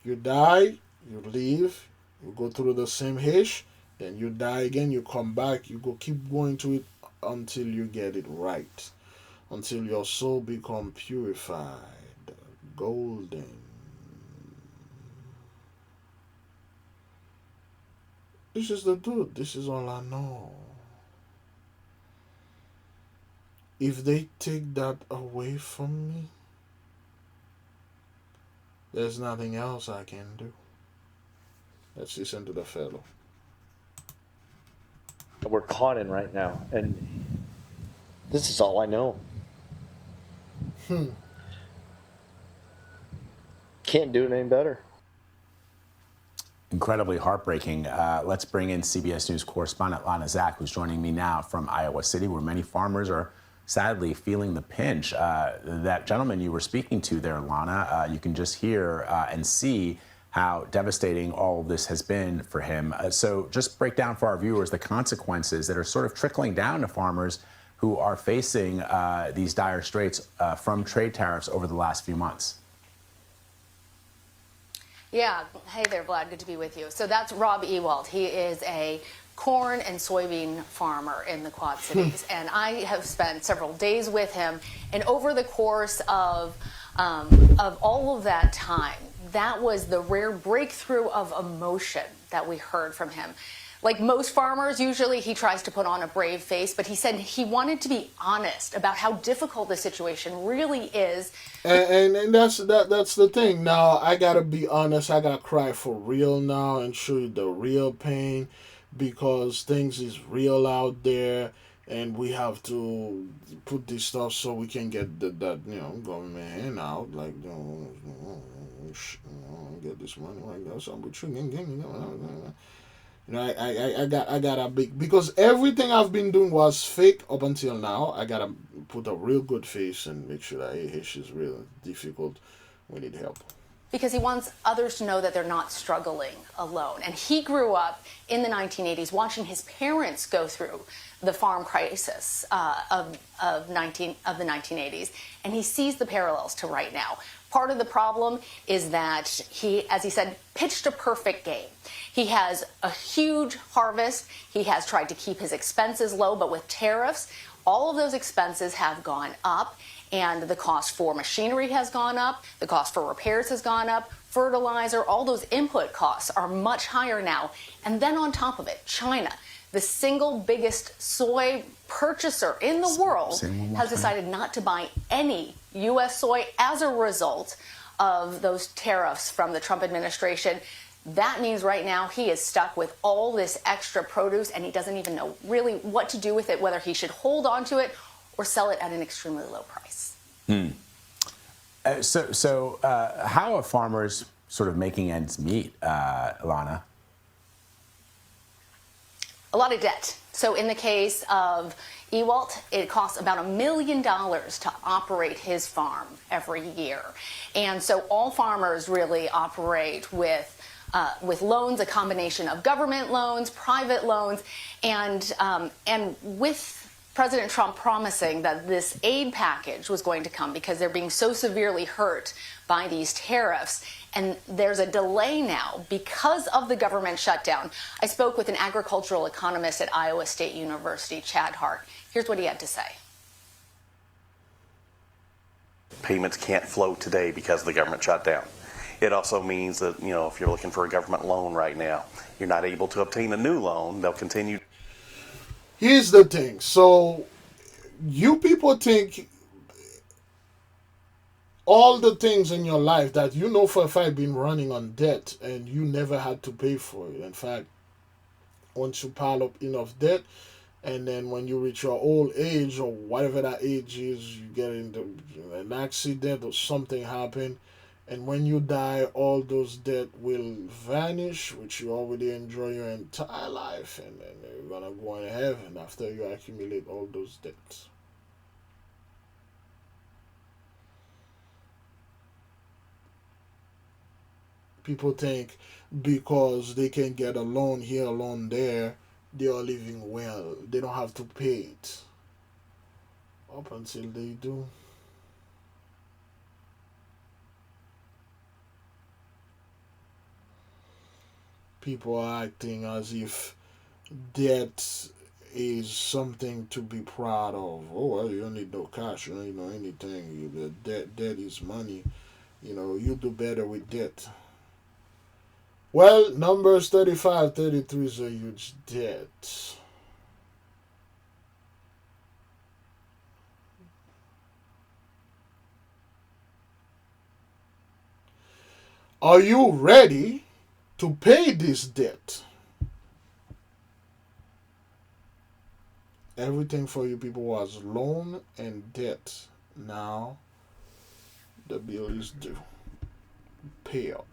You die, you leave, you go through the same hish, then you die again, you come back, you go keep going to it until you get it right. Until your soul become purified, golden. This is the truth. This is all I know. If they take that away from me, there's nothing else I can do. Let's listen to the fellow. We're caught in right now, and this is all I know. Can't do it any better. Incredibly heartbreaking. Let's bring in CBS News correspondent Lana Zach, who's joining me now from Iowa City, where many farmers are sadly feeling the pinch. That gentleman you were speaking to there, Lana, you can just hear and see how devastating all of this has been for him. So just break down for our viewers the consequences that are sort of trickling down to farmers who are facing these dire straits from trade tariffs over the last few months. Yeah. Hey there, Vlad. Good to be with you. So that's Rob Ewald. He is a corn and soybean farmer in the Quad Cities, and I have spent several days with him. And over the course of all of that time, that was the rare breakthrough of emotion that we heard from him. Like most farmers, usually he tries to put on a brave face, but he said he wanted to be honest about how difficult the situation really is. And that's the thing. Now, I got to be honest. I got to cry for real now and show you the real pain, because things is real out there, and we have to put this stuff so we can get that government hand out, like, get this money right there. So I gotta be, because everything I've been doing was fake up until now. I gotta put a real good face and make sure that Hish is real difficult. We need help. Because he wants others to know that they're not struggling alone. And he grew up in the 1980s watching his parents go through the farm crisis of the 1980s. And he sees the parallels to right now. Part of the problem is that he, as he said, pitched a perfect game. He has a huge harvest. He has tried to keep his expenses low, but with tariffs, all of those expenses have gone up. And the cost for machinery has gone up, the cost for repairs has gone up, fertilizer, all those input costs are much higher now. And then on top of it, China, the single biggest soy purchaser in the world, has decided not to buy any U.S. soy as a result of those tariffs from the Trump administration. That means right now he is stuck with all this extra produce, and he doesn't even know really what to do with it, whether he should hold on to it or sell it at an extremely low price. So how are farmers sort of making ends meet, Lana? A lot of debt. So in the case of Ewald, it costs about $1 million to operate his farm every year. And so all farmers really operate with with loans, a combination of government loans, private loans, and with President Trump promising that this aid package was going to come because they're being so severely hurt by these tariffs. And there's a delay now because of the government shutdown. I spoke with an agricultural economist at Iowa State University, Chad Hart. Here's what he had to say. Payments can't flow today because of the government shutdown. It also means that, you know, if you're looking for a government loan right now, you're not able to obtain a new loan. They'll continue. Here's the thing. So, you people think all the things in your life that you know for a fact been running on debt and you never had to pay for it. In fact, once you pile up enough debt, and then when you reach your old age or whatever that age is, you get into an accident or something happen, and when you die, all those debt will vanish, which you already enjoy your entire life, and then you're gonna go in heaven after you accumulate all those debts. People think because they can get a loan here, a loan there, they are living well. They don't have to pay it. Up until they do. People are acting as if debt is something to be proud of. Oh, well, you don't need no cash, you don't need no anything. Debt is money. You know, you do better with debt. Well, Numbers 35-33 is a huge debt. Are you ready to pay this debt? Everything for you people was loan and debt. Now, the bill is due. Pay up.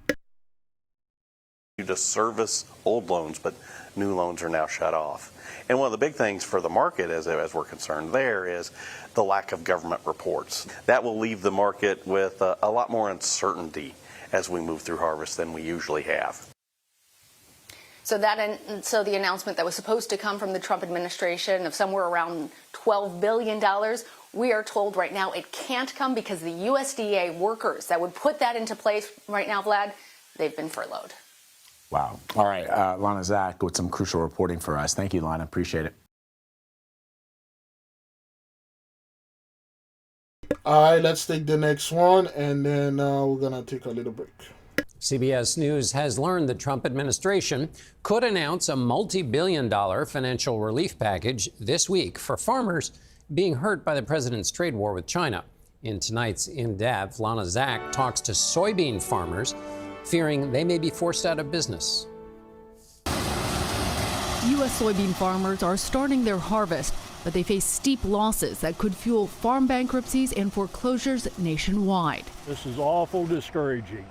To service old loans, but new loans are now shut off. And one of the big things for the market, as we're concerned there, is the lack of government reports. That will leave the market with a lot more uncertainty as we move through harvest than we usually have. So the announcement that was supposed to come from the Trump administration of somewhere around $12 billion, we are told right now it can't come because the USDA workers that would put that into place right now, Vlad, they've been furloughed. Wow. All right, Lana Zach with some crucial reporting for us. Thank you, Lana. Appreciate it. All right, let's take the next one, and then we're going to take a little break. CBS News has learned the Trump administration could announce a multi-billion-dollar financial relief package this week for farmers being hurt by the president's trade war with China. In tonight's In Depth, Lana Zach talks to soybean farmers fearing they may be forced out of business. U.S. soybean farmers are starting their harvest, but they face steep losses that could fuel farm bankruptcies and foreclosures nationwide. This is awful discouraging.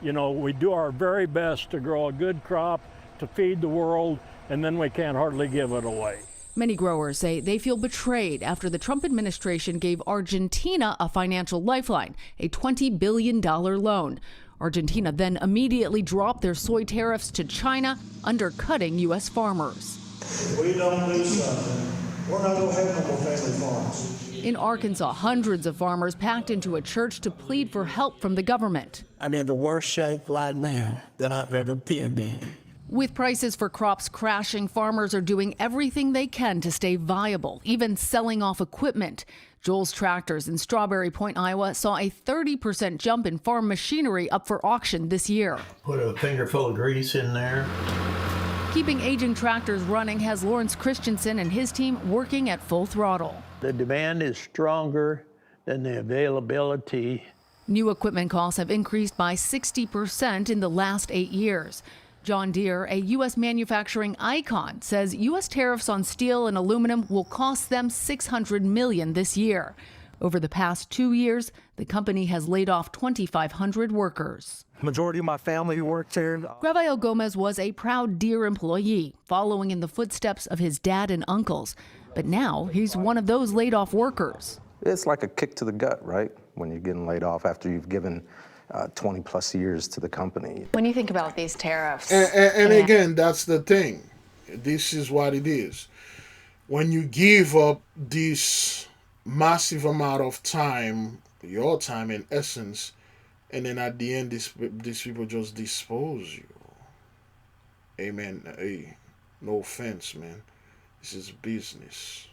You know, we do our very best to grow a good crop to feed the world, and then we can't hardly give it away. Many growers say they feel betrayed after the Trump administration gave Argentina a financial lifeline, a $20 billion loan. Argentina then immediately dropped their soy tariffs to China, undercutting U.S. farmers. If we don't do something, we're not going to have no more family farms. In Arkansas, hundreds of farmers packed into a church to plead for help from the government. I'm in the worst shape right now that I've ever been in. With prices for crops crashing, farmers are doing everything they can to stay viable, even selling off equipment. Joel's Tractors in Strawberry Point, Iowa, saw a 30% jump in farm machinery up for auction this year. Put a fingerful of grease in there. Keeping aging tractors running has Lawrence Christensen and his team working at full throttle. The demand is stronger than the availability. New equipment costs have increased by 60% in the last 8 years. John Deere, a U.S. manufacturing icon, says U.S. tariffs on steel and aluminum will cost them $600 million this year. Over the past 2 years, the company has laid off 2,500 workers. Majority of my family works here. Rafael Gomez was a proud Deere employee, following in the footsteps of his dad and uncles. But now he's one of those laid-off workers. It's like a kick to the gut, right? When you're getting laid off after you've given 20 plus years to the company. When you think about these tariffs, And again, that's the thing. This is what it is. When you give up this massive amount of time, your time in essence, and then at the end, these people just dispose you. Amen. Hey, no offense, man. This is business.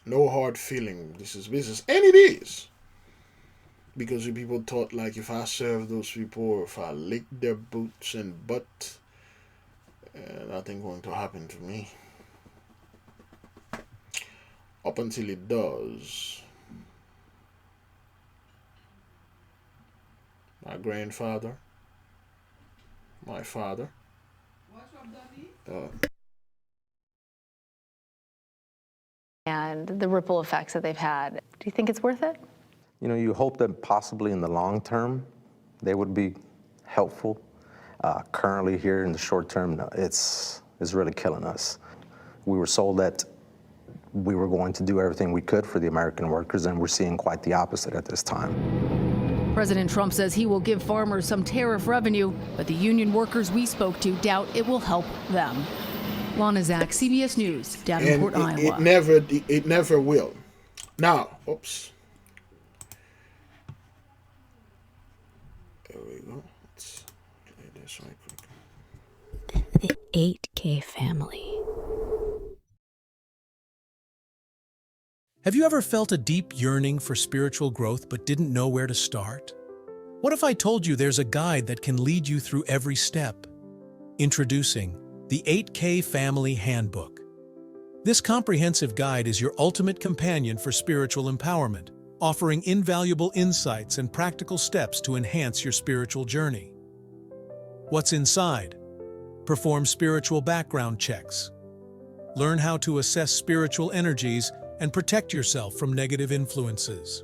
No hard feeling. This is business. And it is. Because you people thought like if I serve those people or if I lick their boots and butt, nothing going to happen to me. Up until it does. My grandfather, my father. and the ripple effects that they've had, do you think it's worth it? You know, you hope that possibly in the long term, they would be helpful. Currently here in the short term, no, it's really killing us. We were sold that we were going to do everything we could for the American workers, and we're seeing quite the opposite at this time. President Trump says he will give farmers some tariff revenue, but the union workers we spoke to doubt it will help them. Lana Zach, CBS News, Davenport, Iowa. It never will. Now, oops. There we go. Let's play this right quick. The 8K family. Have you ever felt a deep yearning for spiritual growth but didn't know where to start? What if I told you there's a guide that can lead you through every step? Introducing the 8K Family Handbook. This comprehensive guide is your ultimate companion for spiritual empowerment, offering invaluable insights and practical steps to enhance your spiritual journey. What's inside? Perform spiritual background checks. Learn how to assess spiritual energies and protect yourself from negative influences.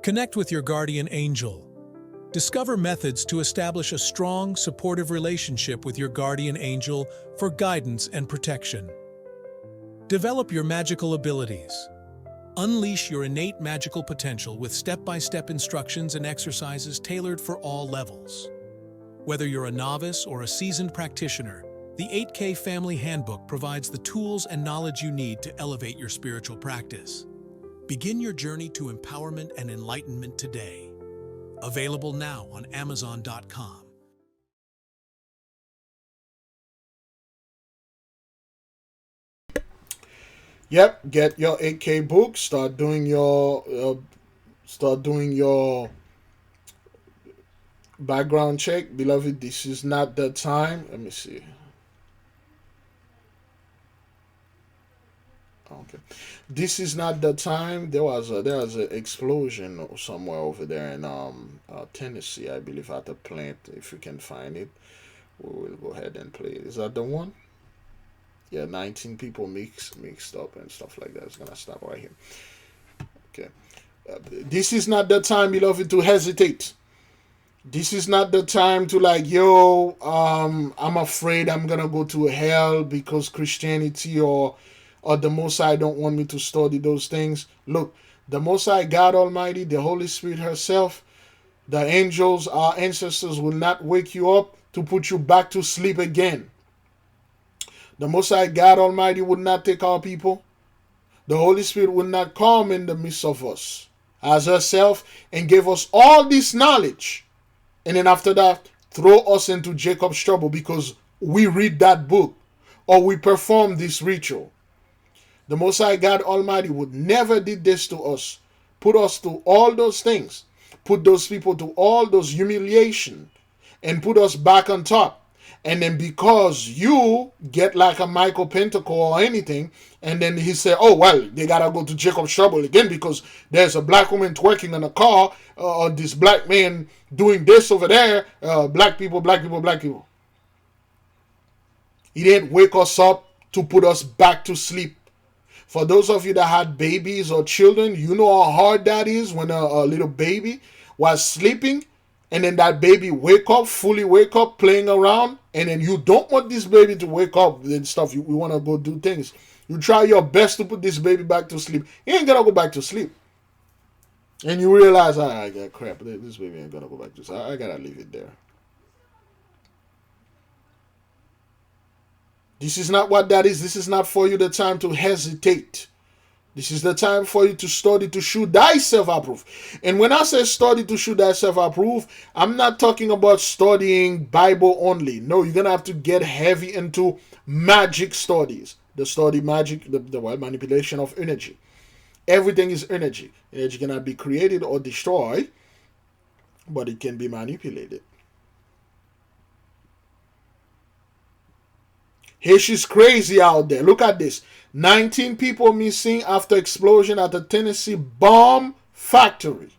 Connect with your guardian angel. Discover methods to establish a strong, supportive relationship with your guardian angel for guidance and protection. Develop your magical abilities. Unleash your innate magical potential with step-by-step instructions and exercises tailored for all levels. Whether you're a novice or a seasoned practitioner, the 8K Family Handbook provides the tools and knowledge you need to elevate your spiritual practice. Begin your journey to empowerment and enlightenment today. Available now on Amazon.com. Yep, get your 8K book. Start doing your background check, beloved. This is not the time. Let me see. Okay, this is not the time. There was an explosion somewhere over there in Tennessee, I believe, at the plant. If you can find it, we will go ahead and play it. Is that the one? Yeah, 19 people mixed up and stuff like that. It's gonna stop right here. Okay, this is not the time, beloved, to hesitate. This is not the time to like, yo, I'm afraid I'm gonna go to hell because Christianity or the Most High don't want me to study those things. Look, the Most High, God Almighty, the Holy Spirit herself, the angels, our ancestors will not wake you up to put you back to sleep again. The Most High, God Almighty, would not take our people. The Holy Spirit would not come in the midst of us as herself and give us all this knowledge. And then after that, throw us into Jacob's trouble because we read that book or we perform this ritual. The Most High God Almighty would never did this to us. Put us through all those things. Put those people to all those humiliation. And put us back on top. And then because you get like a Michael Pentacle or anything, and then he said, oh, well, they got to go to Jacob's trouble again because there's a black woman twerking in a car, or this black man doing this over there, black people, black people, black people. He didn't wake us up to put us back to sleep. For those of you that had babies or children, you know how hard that is when a little baby was sleeping and then that baby fully wake up, playing around, and then you don't want this baby to wake up and stuff. You want to go do things. You try your best to put this baby back to sleep. He ain't going to go back to sleep. And you realize, I got crap. This baby ain't gonna go back to this. I gotta leave it there. This is not what that is. This is not for you the time to hesitate. This is the time for you to study to show thyself approved. And when I say study to show thyself approved, I'm not talking about studying Bible only. No, you're going to have to get heavy into magic studies. The study magic, the manipulation of energy. Everything is energy. Energy cannot be created or destroyed, but it can be manipulated. Here she's crazy out there. Look at this. 19 people missing after explosion at the Tennessee bomb factory.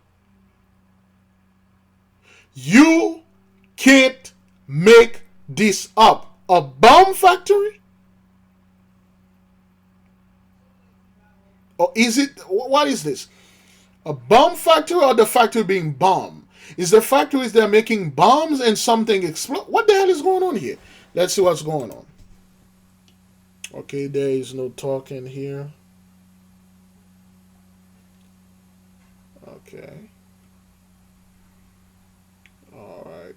You can't make this up. A bomb factory? Or is it, what is this? A bomb factory or the factory being bombed? Is the factories they're making bombs and something explode? What the hell is going on here? Let's see what's going on. Okay, there is no talking here. Okay. All right.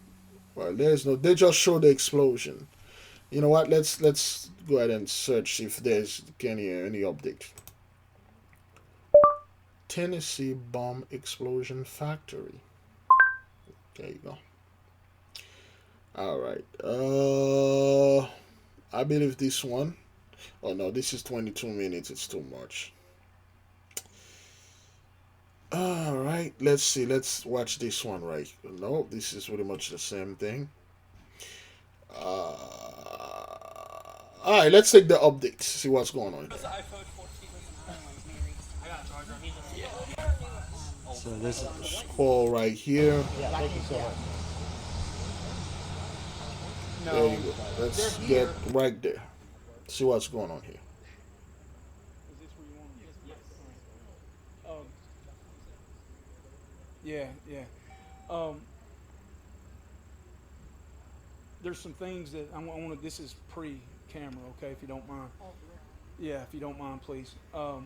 Well, there's no. They just show the explosion. You know what? Let's go ahead and search if there's any update. Tennessee bomb explosion factory. There you go. All right. I believe this one. Oh no, this is 22 minutes. It's too much. All right, let's see. Let's watch this one, right? No, this is pretty much the same thing. All right, let's take the update. See what's going on. So this is scroll right here. Yeah, thank you so much. There you go. Let's get right there. See what's going on here. Yeah. There's some things that I want to. This is pre-camera, okay? If you don't mind. Yeah, if you don't mind, please. We're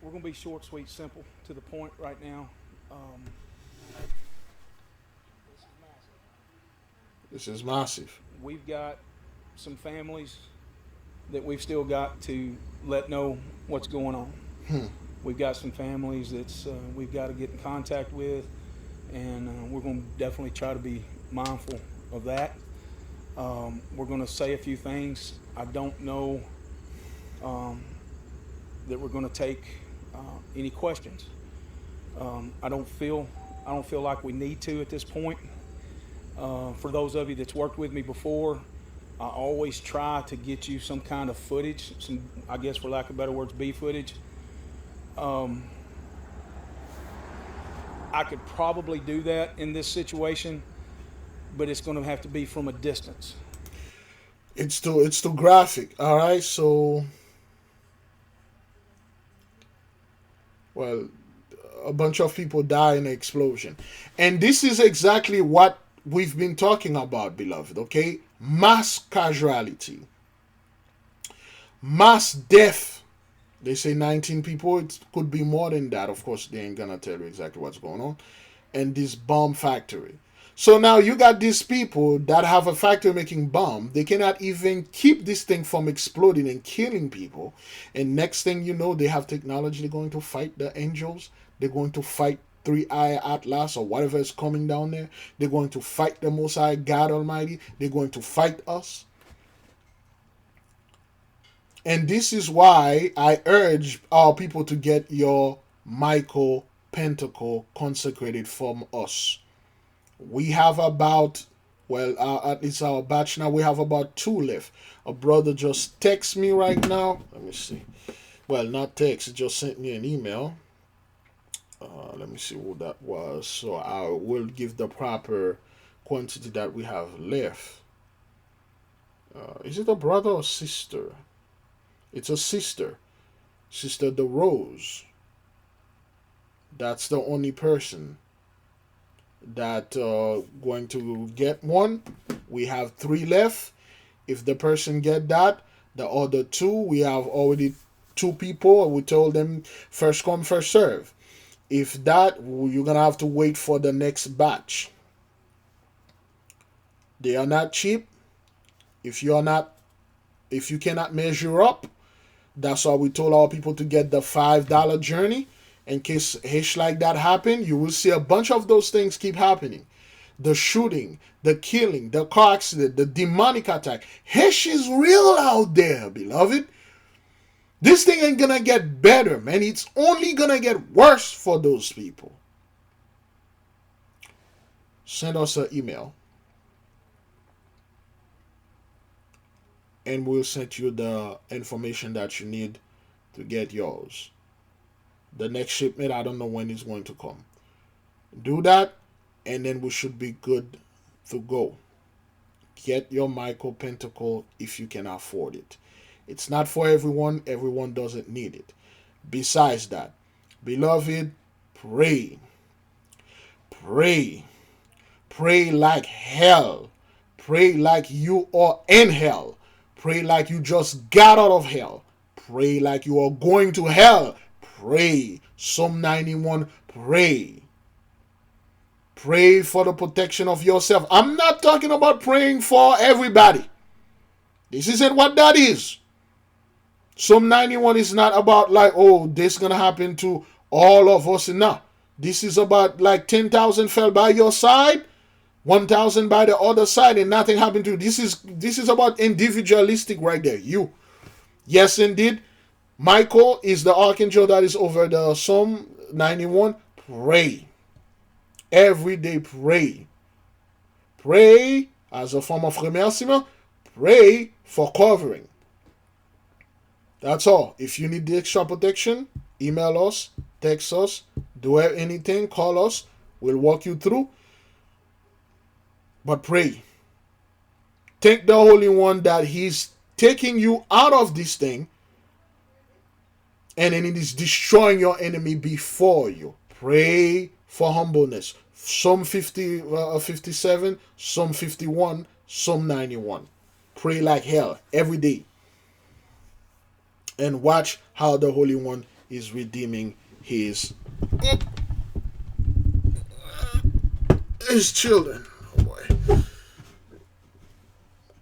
gonna be short, sweet, simple, to the point right now. This is massive. We've got some families that we've still got to let know what's going on. We've got some families that's we've got to get in contact with, and we're going to definitely try to be mindful of that. We're going to say a few things. I don't know that we're going to take any questions. I don't feel like we need to at this point. For those of you that's worked with me before, I always try to get you some kind of footage, some, I guess for lack of better words, B footage. I could probably do that in this situation, but it's going to have to be from a distance. It's too graphic. All right, so well, a bunch of people die in an explosion, and this is exactly what we've been talking about, beloved. Okay, mass casualty, mass death. They say 19 people. It could be more than that. Of course, they ain't gonna tell you exactly what's going on. And this bomb factory. So now you got these people that have a factory making bomb. They cannot even keep this thing from exploding and killing people. And next thing you know, they have technology. They're going to fight the angels. They're going to fight Three-Eye Atlas or whatever is coming down there. They're going to fight the Most High God Almighty. They're going to fight us. And this is why I urge our people to get your Michael Pentacle consecrated from us. We have about, well, at least our batch now, we have about 2 left. A brother just texted me right now. Let me see. Well, not text, he just sent me an email. Let me see who that was. So I will give the proper quantity that we have left. Is it a brother or sister? It's a sister. Sister DeRose. That's the only person that going to get one. We have 3 left. If the person get that, the other 2, we have already 2 people. We told them first come, first serve. If that, you're gonna have to wait for the next batch. They are not cheap. If you cannot measure up, that's why we told our people to get the $5 journey. In case hish like that happen, you will see a bunch of those things keep happening. The shooting, the killing, the car accident, the demonic attack. Hish is real out there, beloved. This thing ain't gonna get better, man. It's only gonna get worse for those people. Send us an email, and we'll send you the information that you need to get yours. The next shipment, I don't know when it's going to come. Do that, and then we should be good to go. Get your micro pentacle if you can afford it. It's not for everyone. Everyone doesn't need it. Besides that, beloved, pray. Pray. Pray like hell. Pray like you are in hell. Pray like you just got out of hell. Pray like you are going to hell. Pray. Psalm 91, pray. Pray for the protection of yourself. I'm not talking about praying for everybody. This isn't what that is. Psalm 91 is not about like, oh, this is going to happen to all of us. No. This is about like 10,000 fell by your side, 1,000 by the other side, and nothing happened to you. This is about individualistic right there. You. Yes, indeed. Michael is the archangel that is over the Psalm 91. Pray. Every day pray. Pray as a form of remerciement. Pray for covering. That's all. If you need the extra protection, email us, text us, do anything, call us. We'll walk you through. But pray. Thank the Holy One that He's taking you out of this thing, and then it is destroying your enemy before you. Pray for humbleness. Psalm 57, Psalm 51, Psalm 91. Pray like hell every day. And watch how the Holy One is redeeming his children. Oh boy.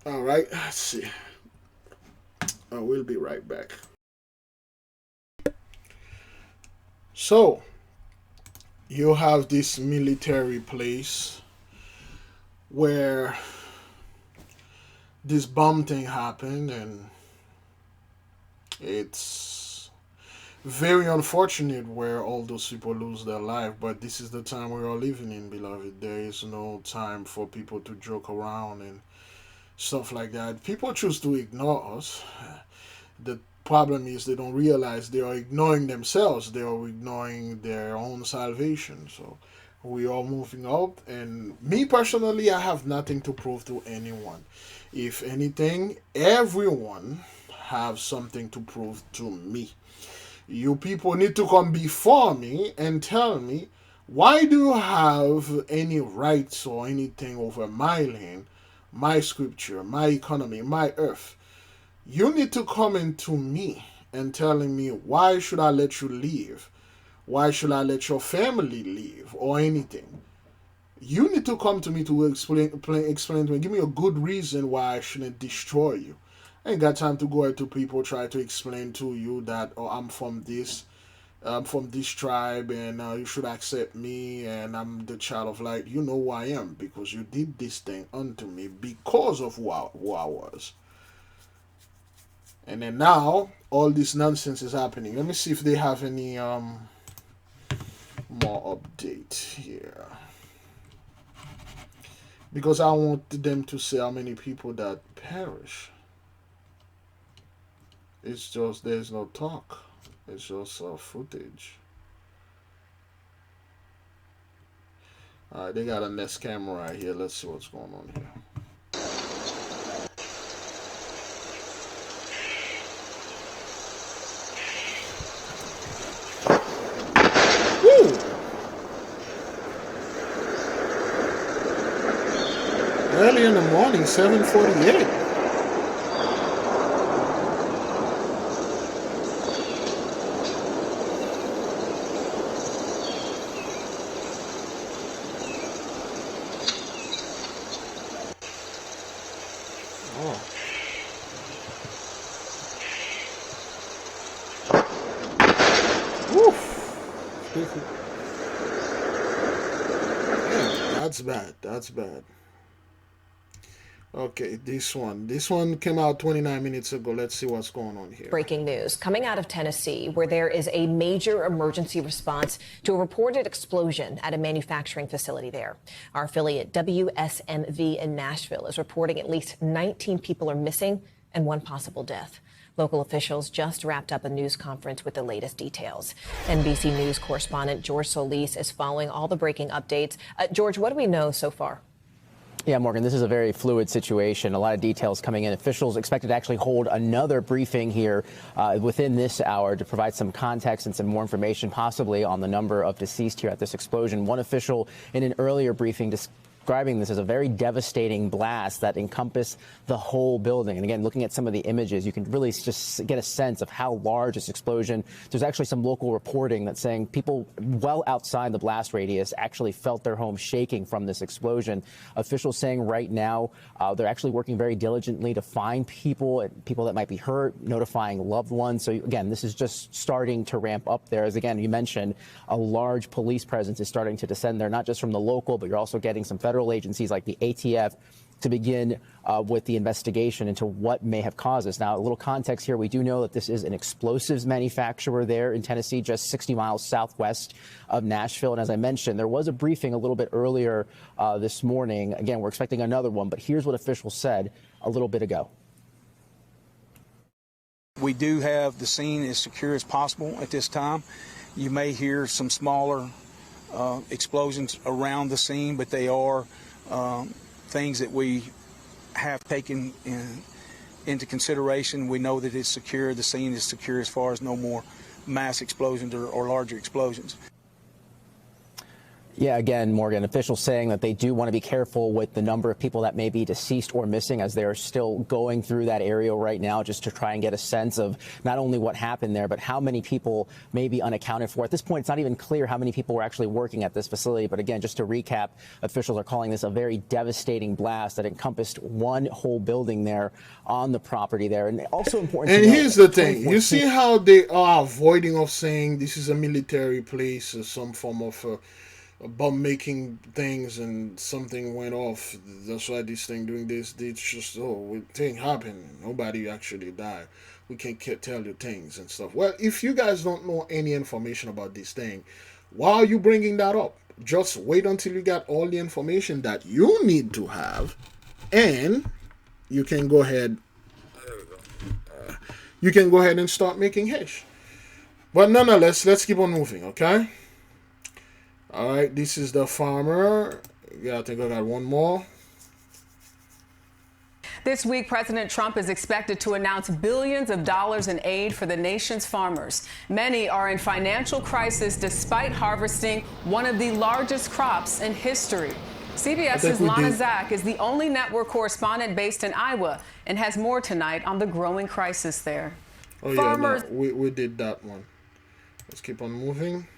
All right, let's see. I will be right back. So, you have this military place where this bomb thing happened, and it's very unfortunate where all those people lose their life, but this is the time we are living in, beloved. There is no time for people to joke around and stuff like that. People choose to ignore us. The problem is they don't realize they are ignoring themselves. They are ignoring their own salvation. So we are moving up, and me personally, I have nothing to prove to anyone. If anything, everyone have something to prove to me. You people need to come before me and tell me, why do you have any rights or anything over my land, my scripture, my economy, my earth? You need to come into me and telling me, why should I let you live? Why should I let your family live or anything? You need to come to me to explain to me. Give me a good reason why I shouldn't destroy you. I ain't got time to go out to people try to explain to you that, oh, I'm from this tribe, and you should accept me, and I'm the child of light. You know who I am because you did this thing unto me because of who I was. And then now all this nonsense is happening. Let me see if they have any more update here, because I want them to say how many people that perish. It's just, there's no talk. It's just footage. Alright, they got a Nest camera right here. Let's see what's going on here. Woo! Early in the morning, 7:48. Yeah, that's bad. That's bad. Okay, this one came out 29 minutes ago. Let's see what's going on here. Breaking news coming out of Tennessee, where there is a major emergency response to a reported explosion at a manufacturing facility there. Our affiliate WSMV in Nashville is reporting at least 19 people are missing and one possible death. Local officials just wrapped up a news conference with the latest details. NBC News correspondent George Solis is following all the breaking updates. George, what do we know so far? Yeah, Morgan, this is a very fluid situation. A lot of details coming in. Officials expected to actually hold another briefing here within this hour to provide some context and some more information, possibly on the number of deceased here at this explosion. One official in an earlier briefing describing this as a very devastating blast that encompassed the whole building. And again, looking at some of the images, you can really just get a sense of how large this explosion. There's actually some local reporting that's saying people well outside the blast radius actually felt their home shaking from this explosion. Officials saying right now they're actually working very diligently to find people that might be hurt, notifying loved ones. So again, this is just starting to ramp up there. As again, you mentioned, a large police presence is starting to descend there, not just from the local, but you're also getting some federal agencies like the ATF to begin with the investigation into what may have caused this. Now, a little context here. We do know that this is an explosives manufacturer there in Tennessee, just 60 miles southwest of Nashville. And as I mentioned, there was a briefing a little bit earlier this morning. Again, we're expecting another one, but here's what officials said a little bit ago. We do have the scene as secure as possible at this time. You may hear some smaller explosions around the scene, but they are things that we have taken into consideration. We know that it's secure. The scene is secure as far as no more mass explosions or larger explosions. Yeah, again, Morgan, officials saying that they do want to be careful with the number of people that may be deceased or missing as they're still going through that area right now just to try and get a sense of not only what happened there, but how many people may be unaccounted for. At this point, it's not even clear how many people were actually working at this facility. But again, just to recap, officials are calling this a very devastating blast that encompassed one whole building there on the property there. And also important and to here's the thing. You see how they are avoiding of saying this is a military place or some form of bomb making things and something went off. That's why this thing doing this. It's just, thing happened. Nobody actually died. We can't tell you things and stuff. Well, if you guys don't know any information about this thing, why are you bringing that up? Just wait until you got all the information that you need to have, and you can go ahead. You can go ahead and start making hash. But nonetheless, let's keep on moving, okay? All right, this is the farmer. Yeah, I think I got one more. This week, President Trump is expected to announce billions of dollars in aid for the nation's farmers. Many are in financial crisis despite harvesting one of the largest crops in history. CBS's Lana Zach is the only network correspondent based in Iowa and has more tonight on the growing crisis there. Oh, farmers. Yeah, no, we did that one. Let's keep on moving.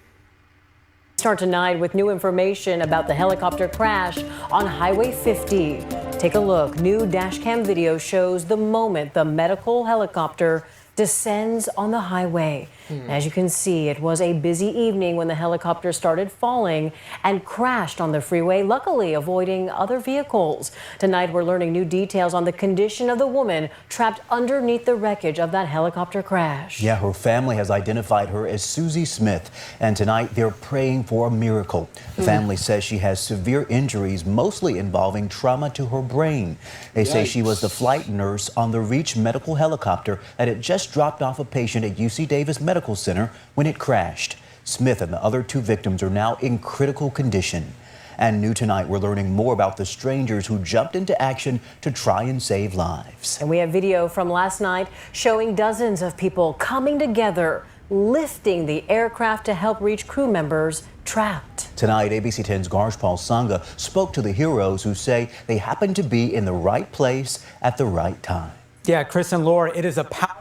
Start tonight with new information about the helicopter crash on Highway 50. Take a look. New dashcam video shows the moment the medical helicopter descends on the highway. As you can see, it was a busy evening when the helicopter started falling and crashed on the freeway, luckily avoiding other vehicles. Tonight, we're learning new details on the condition of the woman trapped underneath the wreckage of that helicopter crash. Yeah, her family has identified her as Susie Smith, and tonight they're praying for a miracle. The family says she has severe injuries, mostly involving trauma to her brain. They say she was the flight nurse on the Reach medical helicopter that had just dropped off a patient at UC Davis Medical Center when it crashed. Smith and the other two victims are now in critical condition. And new tonight, we're learning more about the strangers who jumped into action to try and save lives. And we have video from last night showing dozens of people coming together, lifting the aircraft to help reach crew members trapped. Tonight, ABC 10's Garshpal Sangha spoke to the heroes who say they happened to be in the right place at the right time. Yeah, Chris and Laura, it is a powerful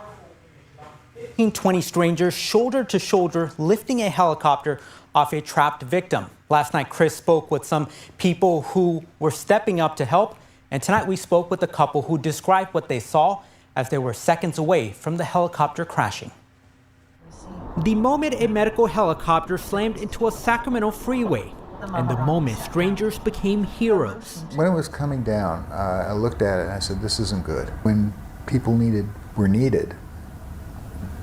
20 strangers shoulder to shoulder lifting a helicopter off a trapped victim. Last night, Chris spoke with some people who were stepping up to help. And tonight we spoke with a couple who described what they saw as they were seconds away from the helicopter crashing. The moment a medical helicopter slammed into a Sacramento freeway, and the moment strangers became heroes. When it was coming down, I looked at it and I said, this isn't good. When people were needed,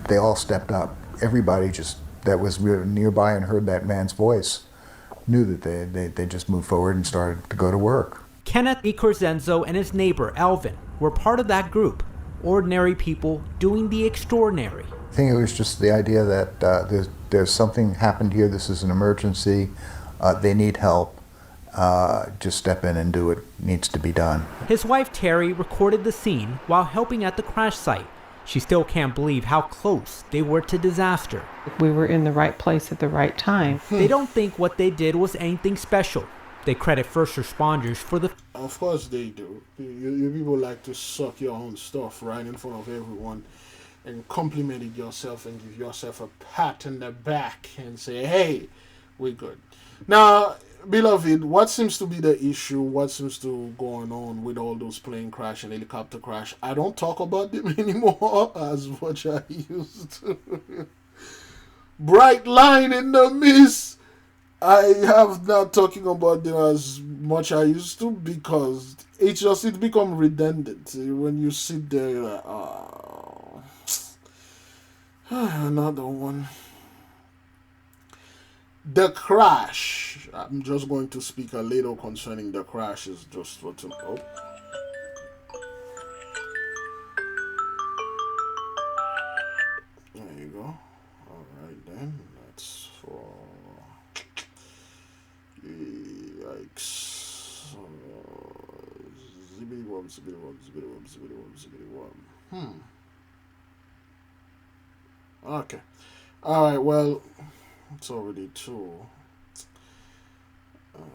they all stepped up. Everybody that was nearby and heard that man's voice knew that they just moved forward and started to go to work. Kenneth Corzenzo and his neighbor, Alvin, were part of that group. Ordinary people doing the extraordinary. I think it was just the idea that there's something happened here, this is an emergency, they need help, just step in and do what needs to be done. His wife Terry recorded the scene while helping at the crash site. She still can't believe how close they were to disaster. We were in the right place at the right time. They don't think what they did was anything special. They credit first responders for the... Of course they do. You people like to suck your own stuff right in front of everyone and compliment it yourself and give yourself a pat in the back and say, hey, we're good. Now, beloved, what seems to be the issue, what seems to going on with all those plane crash and helicopter crash? I don't talk about them anymore as much as I used to. Bright line in the mist. I have not talking about them as much as I used to because it become redundant. When you sit there, you're like, oh, another one. The crash. I'm just going to speak a little concerning the crash. Is just for to. Oh. There you go. All right then. That's for. Yikes. Zibbity wub, zibbity wub, zibbity wub, zibbity wub, zibbity wub. Okay. All right. Well. It's already 2. Okay.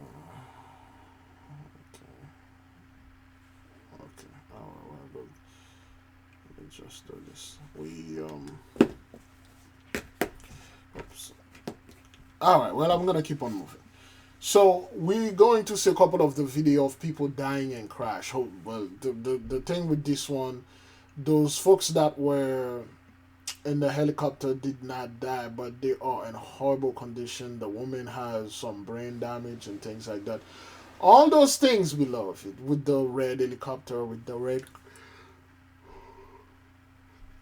Well, let me just do this. Oops. All right. Well, I'm gonna keep on moving. So we're going to see a couple of the video of people dying in crash. Well, the thing with this one, those folks that were in the helicopter did not die, but they are in horrible condition. The woman has some brain damage and things like that. All those things, beloved, with the red helicopter, with the red,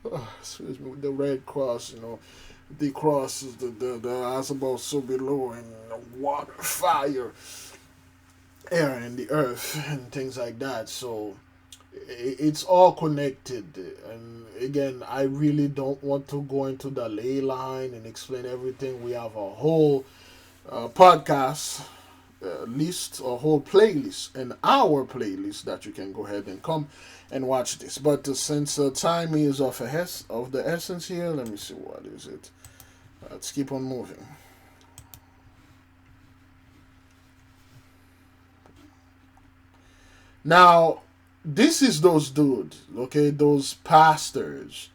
with the red cross, the cross is the eyes above so below, and the water, fire, air, and the earth, and things like that. So it's all connected. And again, I really don't want to go into the ley line and explain everything. We have a whole podcast list, a whole playlist, and our playlist that you can go ahead and come and watch this. But since time is of the essence here, let me see, what is it? Let's keep on moving. Now, this is those dudes, okay? Those pastors,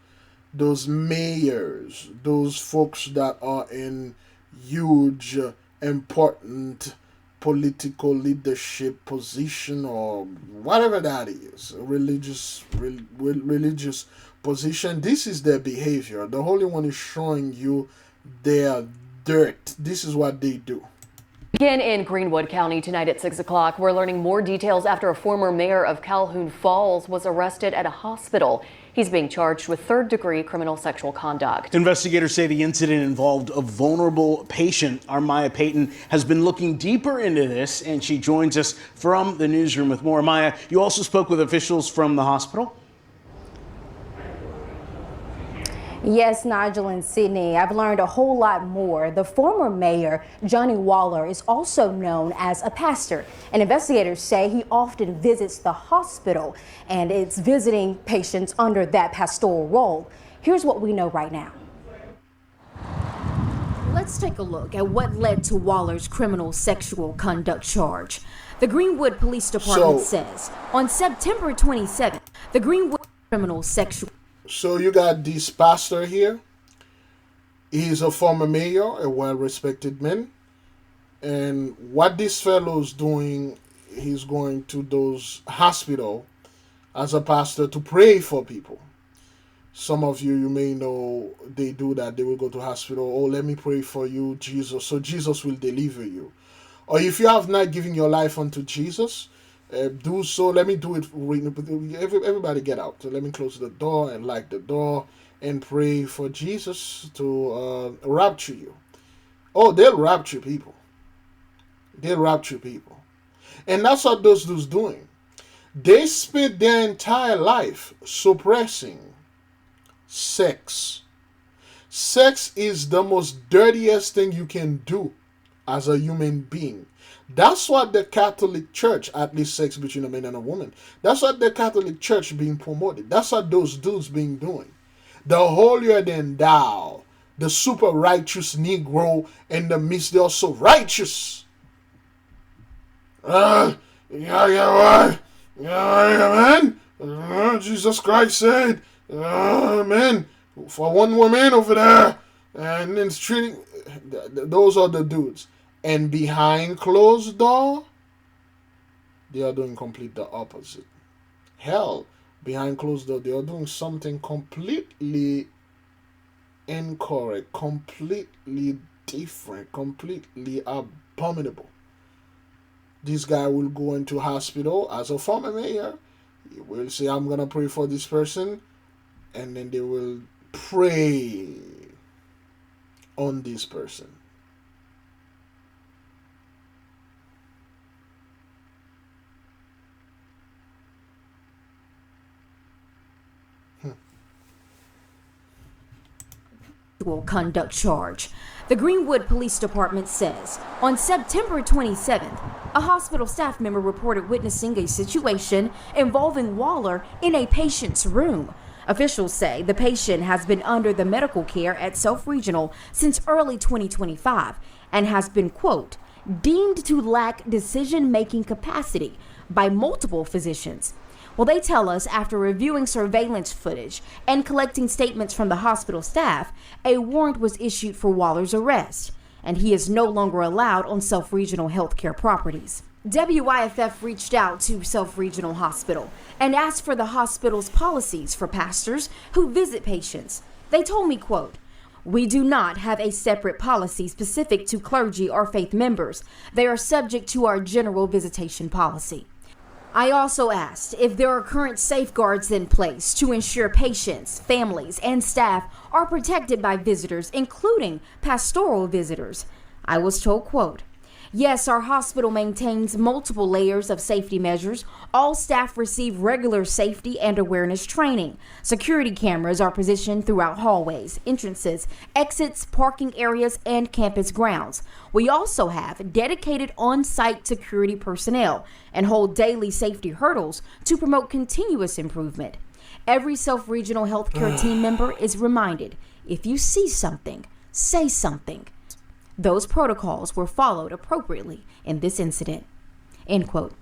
those mayors, those folks that are in huge, important political leadership position, or whatever that is, religious position. This is their behavior. The Holy One is showing you their dirt. This is what they do. Again in Greenwood County tonight at 6 o'clock, we're learning more details after a former mayor of Calhoun Falls was arrested at a hospital. He's being charged with third-degree criminal sexual conduct. Investigators say the incident involved a vulnerable patient. Our Maya Payton has been looking deeper into this, and she joins us from the newsroom with more. Maya, you also spoke with officials from the hospital? Yes, Nigel and Sydney, I've learned a whole lot more. The former mayor, Johnny Waller, is also known as a pastor, and investigators say he often visits the hospital and it's visiting patients under that pastoral role. Here's what we know right now. Let's take a look at what led to Waller's criminal sexual conduct charge. The Greenwood Police Department says on September 27th, the Greenwood criminal sexual. So you got this pastor here. He's a former mayor, a well-respected man. And what this fellow's doing, he's going to those hospital as a pastor to pray for people. Some of you may know they do that. They will go to hospital. Oh, let me pray for you, Jesus. So Jesus will deliver you. Or if you have not given your life unto Jesus, do so. Let me do it. Everybody get out. So let me close the door and lock the door and pray for Jesus to rapture you. Oh, they'll rapture people. They'll rapture people. And that's what those dudes doing. They spent their entire life suppressing sex. Sex is the most dirtiest thing you can do as a human being. That's what the Catholic Church, at least sex between a man and a woman, that's what the Catholic Church being promoted. That's what those dudes being doing. The holier than thou, the super righteous Negro in the midst, they're so righteous. Yeah, man. Jesus Christ said, man, for one woman over there, and then treating, those are the dudes. And behind closed door, they are doing complete the opposite. Hell, behind closed door, they are doing something completely incorrect, completely different, completely abominable. This guy will go into hospital as a former mayor. He will say, I'm going to pray for this person. And then they will pray on this person. Conduct charge. The Greenwood Police Department says on September 27th, a hospital staff member reported witnessing a situation involving Waller in a patient's room. Officials say the patient has been under the medical care at Self Regional since early 2025 and has been, quote, deemed to lack decision-making capacity by multiple physicians. Well, they tell us after reviewing surveillance footage and collecting statements from the hospital staff, a warrant was issued for Waller's arrest, and he is no longer allowed on Self Regional healthcare properties. WYFF reached out to Self Regional Hospital and asked for the hospital's policies for pastors who visit patients. They told me, quote, we do not have a separate policy specific to clergy or faith members. They are subject to our general visitation policy. I also asked if there are current safeguards in place to ensure patients, families, and staff are protected by visitors, including pastoral visitors. I was told, quote, yes, our hospital maintains multiple layers of safety measures. All staff receive regular safety and awareness training. Security cameras are positioned throughout hallways, entrances, exits, parking areas, and campus grounds. We also have dedicated on-site security personnel and hold daily safety hurdles to promote continuous improvement. Every Self-Regional healthcare team member is reminded, if you see something, say something. Those protocols were followed appropriately in this incident. End quote.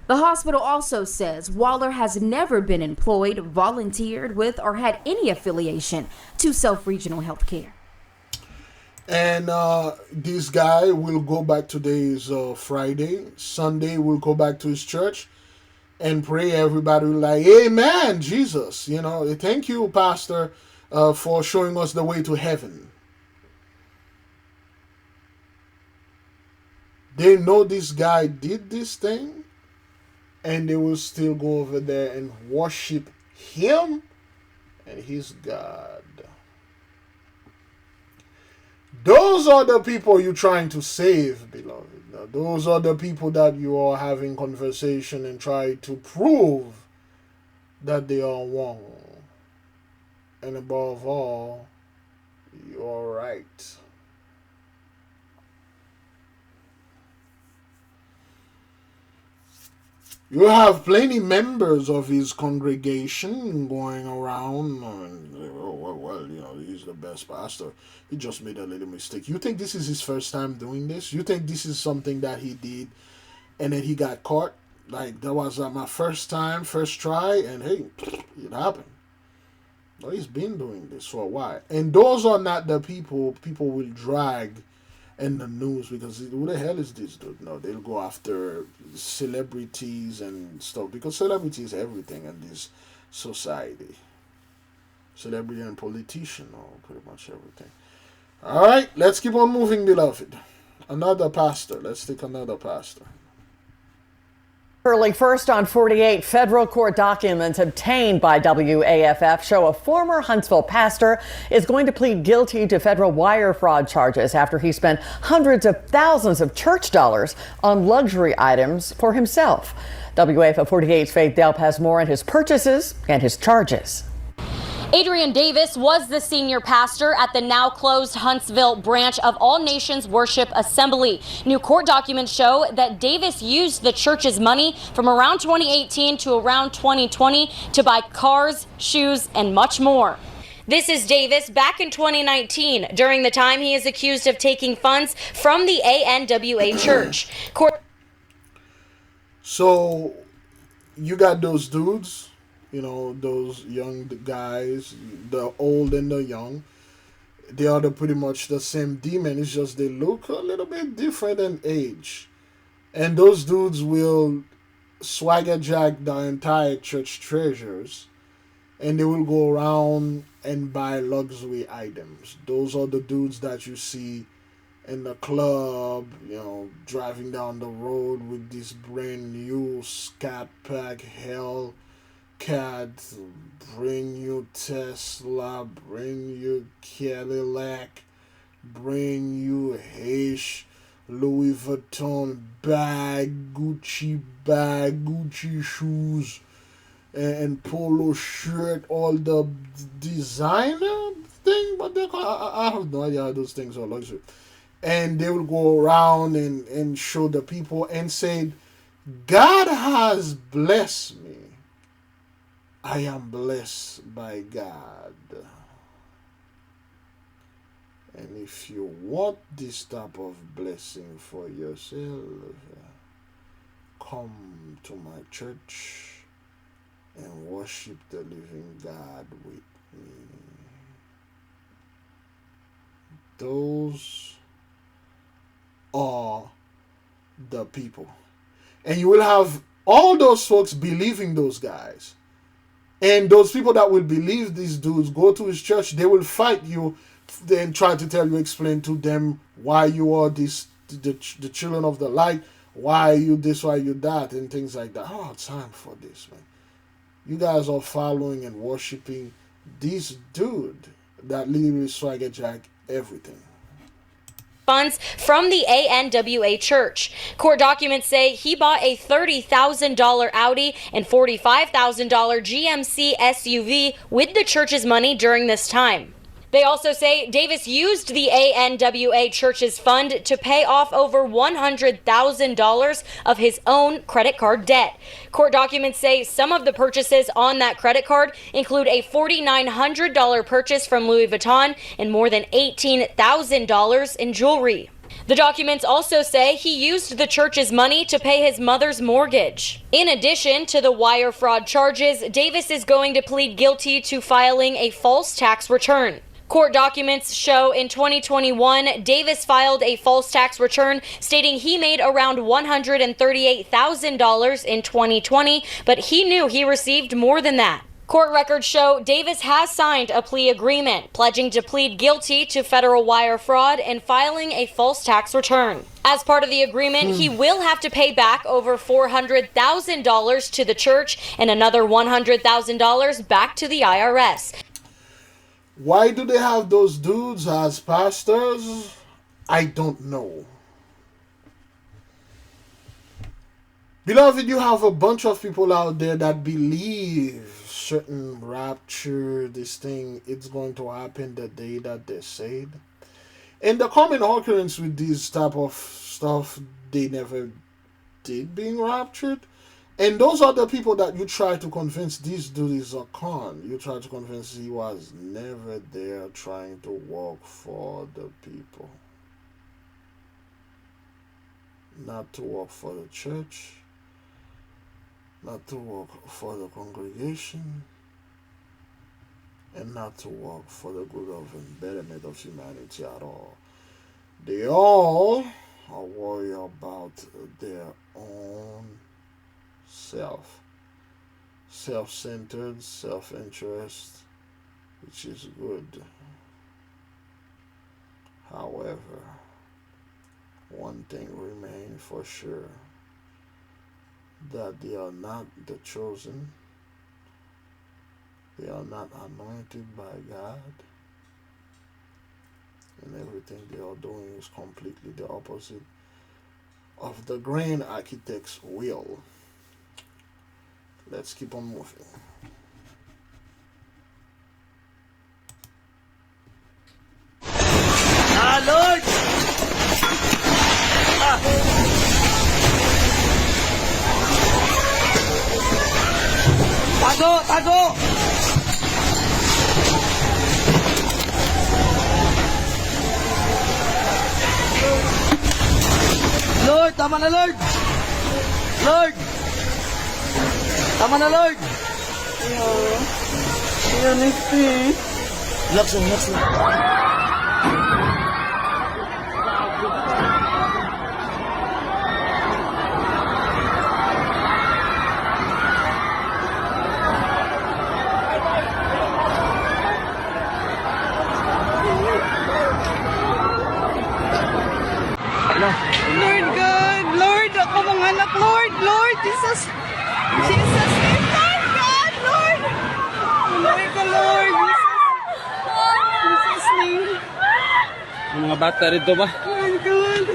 The hospital also says Waller has never been employed, volunteered with, or had any affiliation to Self-Regional Healthcare. And this guy will go back. Today is Friday. Sunday will go back to his church and pray. Everybody will like, amen, Jesus. You know, thank you, Pastor, for showing us the way to heaven. They know this guy did this thing, and they will still go over there and worship him and his God. Those are the people you're trying to save, beloved. Those are the people that you are having conversation and try to prove that they are wrong. And above all, you're right. You have plenty members of his congregation going around and well, you know, he's the best pastor. He just made a little mistake. You think this is his first time doing this? You think this is something that he did and then he got caught? Like, that was my first time, first try, and hey, it happened. Well, he's been doing this for a while. And those are not the people will drag in the news, because who the hell is this dude? No, they'll go after celebrities and stuff, because celebrity is everything in this society. celebrity and politician, or pretty much everything. All right, let's keep on moving, beloved. Another pastor. Let's take another pastor. Early first on 48, federal court documents obtained by WAFF show a former Huntsville pastor is going to plead guilty to federal wire fraud charges after he spent hundreds of thousands of church dollars on luxury items for himself. WAFF 48's Faith Delp has more on his purchases and his charges. Adrian Davis was the senior pastor at the now closed Huntsville branch of All Nations Worship Assembly. New court documents show that Davis used the church's money from around 2018 to around 2020 to buy cars, shoes, and much more. This is Davis back in 2019, during the time he is accused of taking funds from the ANWA church. So you got those dudes, those young guys, the old and the young. They are pretty much the same demon. It's just they look a little bit different in age. And those dudes will swagger jack the entire church treasures. And they will go around and buy luxury items. Those are the dudes that you see in the club, driving down the road with this brand new Scat Pack Hellcat, bring you Tesla, bring you Cadillac, bring you H, Louis Vuitton bag, Gucci shoes, and polo shirt, all the designer thing, but I have no idea how those things are luxury. And they will go around and show the people and say, God has blessed me. I am blessed by God. And if you want this type of blessing for yourself, come to my church and worship the living God with me. Those are the people. And you will have all those folks believing those guys. And those people that will believe these dudes go to his church, they will fight you and try to tell you, explain to them why you are the children of the light, why you this, why you that, and things like that. I don't have time for this, man. You guys are following and worshiping this dude that literally swagger jack everything. Funds from the ANWA church. Court documents say he bought a $30,000 Audi and $45,000 GMC SUV with the church's money during this time. They also say Davis used the ANWA church's fund to pay off over $100,000 of his own credit card debt. Court documents say some of the purchases on that credit card include a $4,900 purchase from Louis Vuitton and more than $18,000 in jewelry. The documents also say he used the church's money to pay his mother's mortgage. In addition to the wire fraud charges, Davis is going to plead guilty to filing a false tax return. Court documents show in 2021, Davis filed a false tax return stating he made around $138,000 in 2020, but he knew he received more than that. Court records show Davis has signed a plea agreement, pledging to plead guilty to federal wire fraud and filing a false tax return. As part of the agreement, he will have to pay back over $400,000 to the church and another $100,000 back to the IRS. Why do they have those dudes as pastors? I don't know. Beloved, you have a bunch of people out there that believe certain rapture, this thing, it's going to happen the day that they said. And the common occurrence with this type of stuff, they never did being raptured. And those are the people that you try to convince this dude is a con. You try to convince he was never there trying to work for the people. Not to work for the church. Not to work for the congregation. And not to work for the good of and betterment of humanity at all. They all are worried about their own self-centered, self-interest, which is good. However, one thing remains for sure, that they are not the chosen, they are not anointed by God, and everything they are doing is completely the opposite of the grand architect's will. Let's keep on moving. Lord! Tago! Tago! Lord, tama na Lord! Lord! Tama na Lord! Relax lang, relax lang. Lord God, Lord, ako mga anak, Lord, Lord, Jesus, Jesus, Lord God, Lord, Lord ka, Lord, Jesus, name. Mga bata rito ba? Lord God.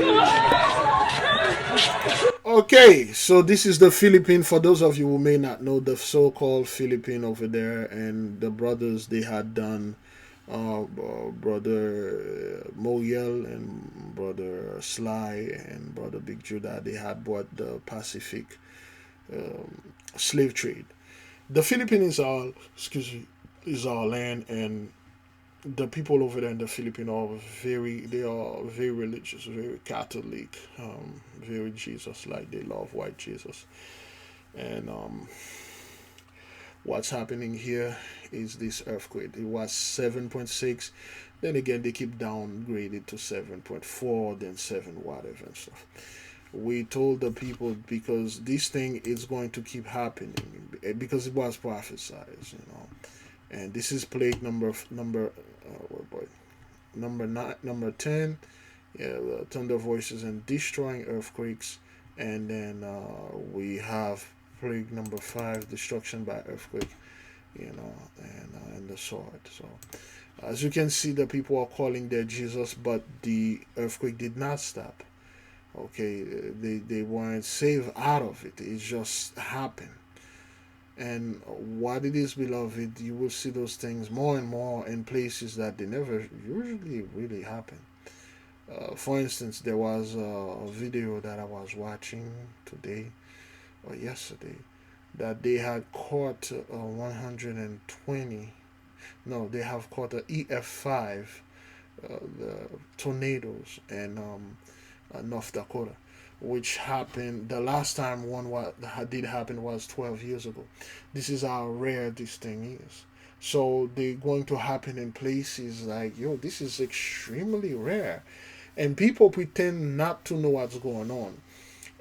Okay, so this is the Philippine. For those of you who may not know, the so-called Philippine over there, and the brothers, they had done, brother Moyel and brother Sly and brother Big Judah, they had bought the Pacific slave trade. The Philippines are, is our land, and the people over there in the Philippines are very religious, very Catholic, very Jesus-like. They love white Jesus. And what's happening here is this earthquake. It was 7.6. Then again, they keep downgraded to 7.4, then 7 whatever and stuff. We told the people, because this thing is going to keep happening, because it was prophesied, you know. And this is plague number 10, yeah, thunder voices and destroying earthquakes. And then we have plague number 5, destruction by earthquake, you know, and the sword. So as you can see, the people are calling their Jesus, but the earthquake did not stop. Okay, they weren't saved out of it. It just happened. And what it is, beloved, you will see those things more and more in places that they never usually really happen. For instance, there was a video that I was watching today or yesterday that they had caught 120. No, they have caught a EF5, the tornadoes in North Dakota, which happened, the last time one did happen was 12 years ago. This is how rare this thing is. So they're going to happen in places like, yo, this is extremely rare. And people pretend not to know what's going on.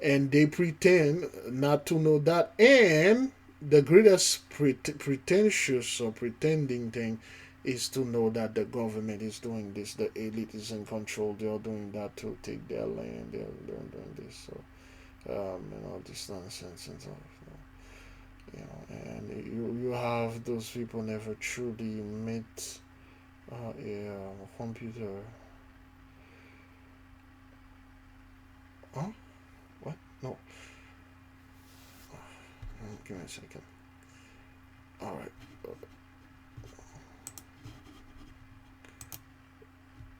And they pretend not to know that. And the greatest pretentious or pretending thing is to know that the government is doing this, the elite is in control, they are doing that to take their land, they're doing this, so and all this nonsense and stuff. You know, and you have those people never truly met a computer. Huh? What? No. Give me a second. All right.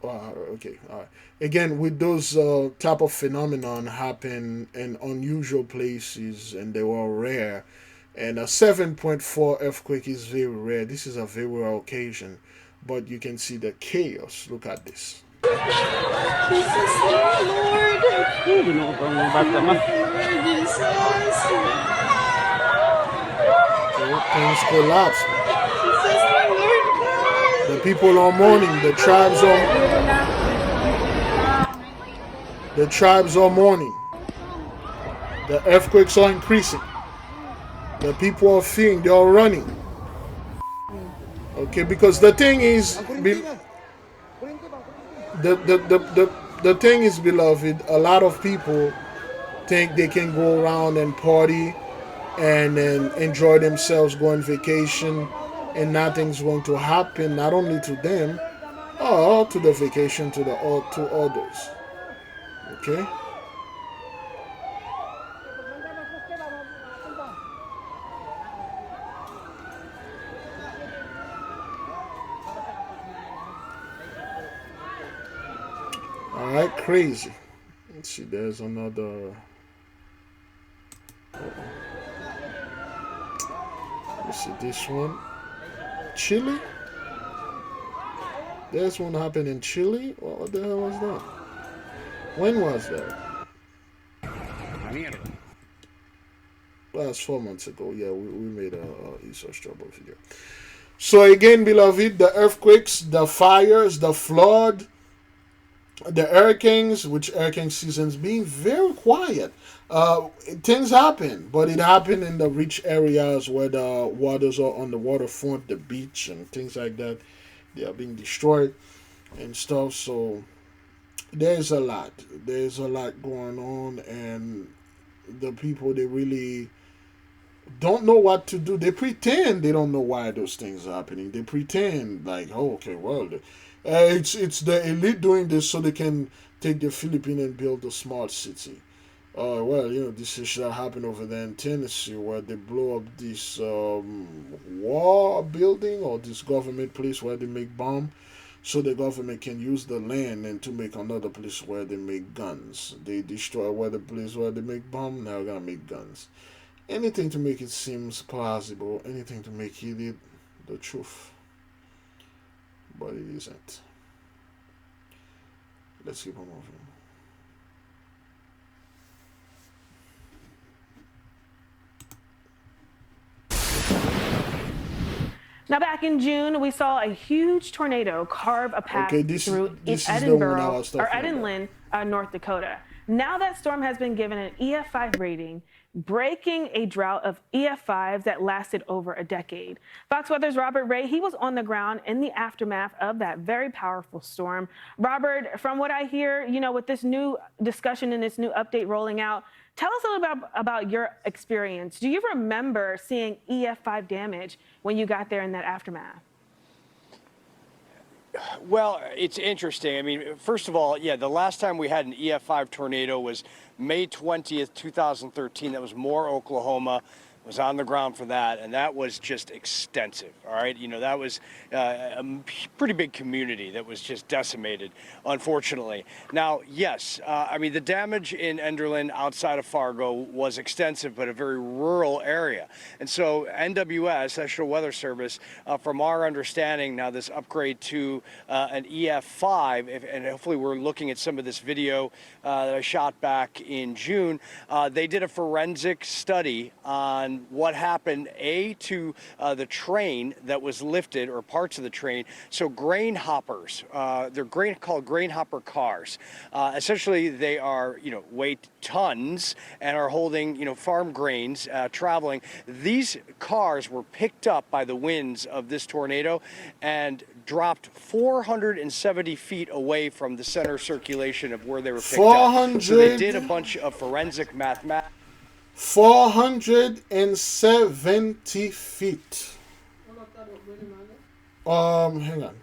Okay, all right. Again, with those type of phenomenon happen in unusual places, and they were rare, and a 7.4 earthquake is very rare. This is a very rare occasion, but you can see the chaos. Look at this. Jesus, Lord. Things collapse. The people are mourning. The tribes are mourning. The earthquakes are increasing. The people are fearing. They are running. Okay, because the thing is, the thing is, beloved, a lot of people think they can go around and party and then enjoy themselves, go on vacation, and nothing's going to happen, not only to them, or to the vacation, to others. Okay. All right, crazy. Let's see. There's another. Let's see this one. Chile. There's one happened in Chile. What the hell was that? When was that? Last 4 months ago. Yeah, we made a research trouble video. So again, beloved, the earthquakes, the fires, the flood, the hurricanes, which hurricane season's being very quiet. Things happen, but it happened in the rich areas where the waters are on the waterfront, the beach, and things like that. They are being destroyed and stuff. So there's a lot. There's a lot going on, and the people, they really don't know what to do. They pretend they don't know why those things are happening. They pretend like, oh, okay, well, it's the elite doing this so they can take the Philippines and build a smart city. Well, this is that happened over there in Tennessee where they blow up this war building or this government place where they make bomb, so the government can use the land and to make another place where they make guns. They destroy where the place where they make bomb. Now they're gonna make guns. Anything to make it seem plausible. Anything to make it the truth. But it isn't. Let's keep on moving. Now, back in June, we saw a huge tornado carve a path through Edenlyn, North Dakota. Now that storm has been given an EF5 rating, breaking a drought of EF5s that lasted over a decade. Fox Weather's Robert Ray, he was on the ground in the aftermath of that very powerful storm. Robert, from what I hear, with this new discussion and this new update rolling out, tell us a little bit about your experience. Do you remember seeing EF5 damage when you got there in that aftermath? Well, it's interesting. I mean, first of all, yeah, the last time we had an EF5 tornado was May 20th, 2013. That was Moore, Oklahoma. Was on the ground for that, and that was just extensive. All right, that was a pretty big community that was just decimated, unfortunately. Now, yes, I mean, the damage in Enderlin outside of Fargo was extensive, but a very rural area. And so NWS, National Weather Service, from our understanding now, this upgrade to an EF5, and hopefully we're looking at some of this video that I shot back in June, they did a forensic study on what happened, to the train that was lifted, or parts of the train. So grain hoppers, they're called grain hopper cars. Essentially, they are, weigh tons and are holding, farm grains traveling. These cars were picked up by the winds of this tornado and dropped 470 feet away from the center circulation of where they were picked up. So they did a bunch of forensic mathematics. 470 feet. Hang on.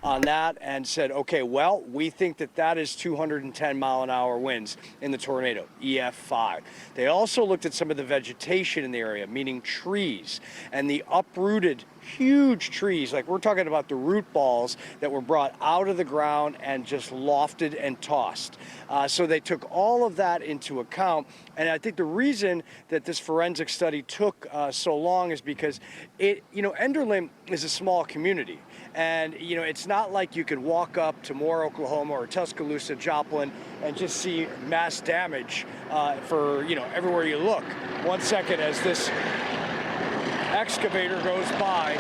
On that, and said, okay, well, we think that is 210 mile an hour winds in the tornado, EF5. They also looked at some of the vegetation in the area, meaning trees, and the uprooted huge trees, like we're talking about the root balls that were brought out of the ground and just lofted and tossed. So they took all of that into account, and I think the reason that this forensic study took so long is because Enderlin is a small community. And, it's not like you could walk up to Moore, Oklahoma, or Tuscaloosa, Joplin, and just see mass damage for, everywhere you look. 1 second as this excavator goes by.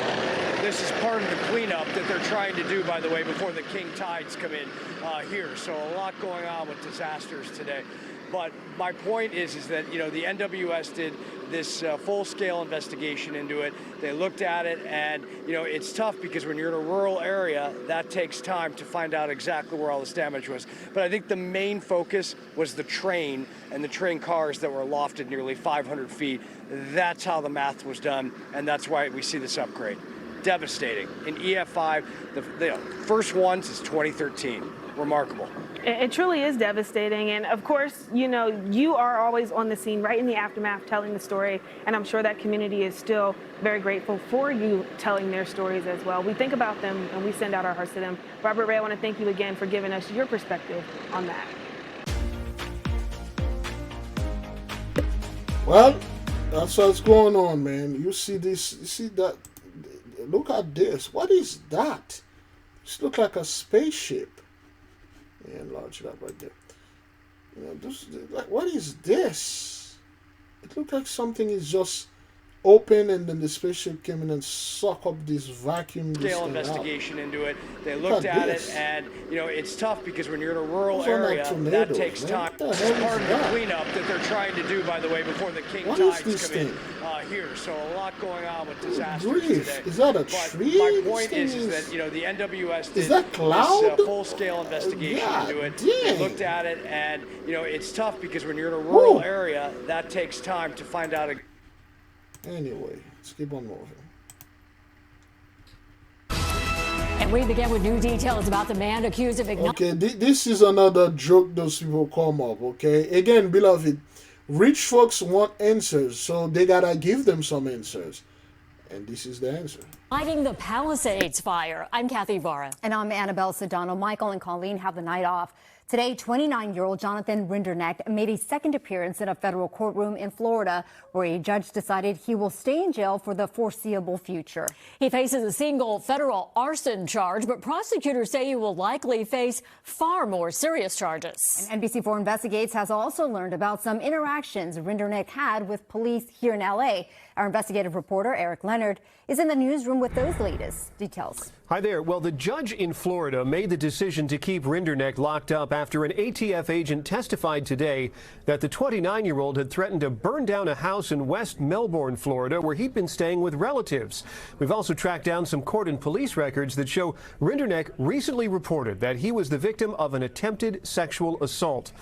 This is part of the cleanup that they're trying to do, by the way, before the king tides come in here. So a lot going on with disasters today. But my point is that, you know, the NWS did this full-scale investigation into it. They looked at it, and, you know, it's tough because when you're in a rural area, that takes time to find out exactly where all this damage was. But I think the main focus was the train and the train cars that were lofted nearly 500 feet. That's how the math was done, and that's why we see this upgrade. Devastating. In EF5, the first one since 2013. Remarkable. It truly is devastating. And of course, you know, you are always on the scene, right in the aftermath, telling the story. And I'm sure that community is still very grateful for you telling their stories as well. We think about them and we send out our hearts to them. Robert Ray, I want to thank you again for giving us your perspective on that. Well, that's what's going on, man. You see this, you see that. Look at this. What is that? This looks like a spaceship. Yeah, enlarge that right there. You know, this, like, what is this? It looks like something is just open, and then the spaceship came in and sucked up this vacuum. Scale investigation into it. They looked at it, and you know, it's tough because when you're in a rural area, that takes time. It's part of the cleanup that they're trying to do, by the way, before the king tides come in here. So a lot going on with disasters today. Is that a tree? My point is that, you know, the NWS did that cloud? This full-scale investigation into it. They looked at it, and you know, it's tough because when you're in a rural area, that takes time to find out. Anyway, let's keep on moving. And we begin with new details about the man accused of Okay, this is another joke those people come up, okay? Again, beloved, rich folks want answers, so they gotta give them some answers. And this is the answer. Fighting the Palisades fire. I'm Kathy Vara. And I'm Annabelle Sedano. Michael and Colleen have the night off. Today, 29-year-old Jonathan Rinderknecht made a second appearance in a federal courtroom in Florida, where a judge decided he will stay in jail for the foreseeable future. He faces a single federal arson charge, but prosecutors say he will likely face far more serious charges. And NBC4 Investigates has also learned about some interactions Rinderknecht had with police here in L.A. Our investigative reporter, Eric Leonard, is in the newsroom with those latest details. Hi there. Well, the judge in Florida made the decision to keep Rinderknecht locked up after an ATF agent testified today that the 29-year-old had threatened to burn down a house in West Melbourne, Florida, where he'd been staying with relatives. We've also tracked down some court and police records that show Rinderknecht recently reported that he was the victim of an attempted sexual assault.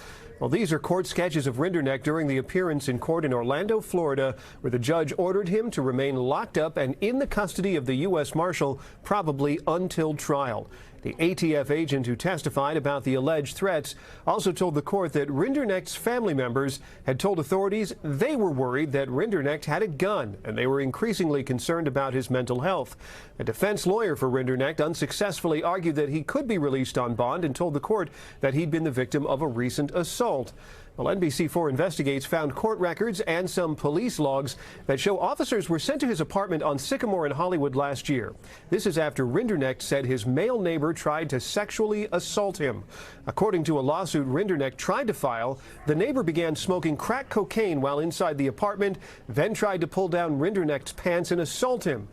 Well, these are court sketches of Rinderknecht during the appearance in court in Orlando, Florida, where the judge ordered him to remain locked up and in the custody of the U.S. Marshal, probably until trial. The ATF agent who testified about the alleged threats also told the court that Rinderknecht's family members had told authorities they were worried that Rinderknecht had a gun, and they were increasingly concerned about his mental health. A defense lawyer for Rinderknecht unsuccessfully argued that he could be released on bond and told the court that he'd been the victim of a recent assault. Well, NBC4 Investigates found court records and some police logs that show officers were sent to his apartment on Sycamore in Hollywood last year. This is after Rinderknecht said his male neighbor tried to sexually assault him. According to a lawsuit Rinderknecht tried to file, the neighbor began smoking crack cocaine while inside the apartment, then tried to pull down Rinderknecht's pants and assault him.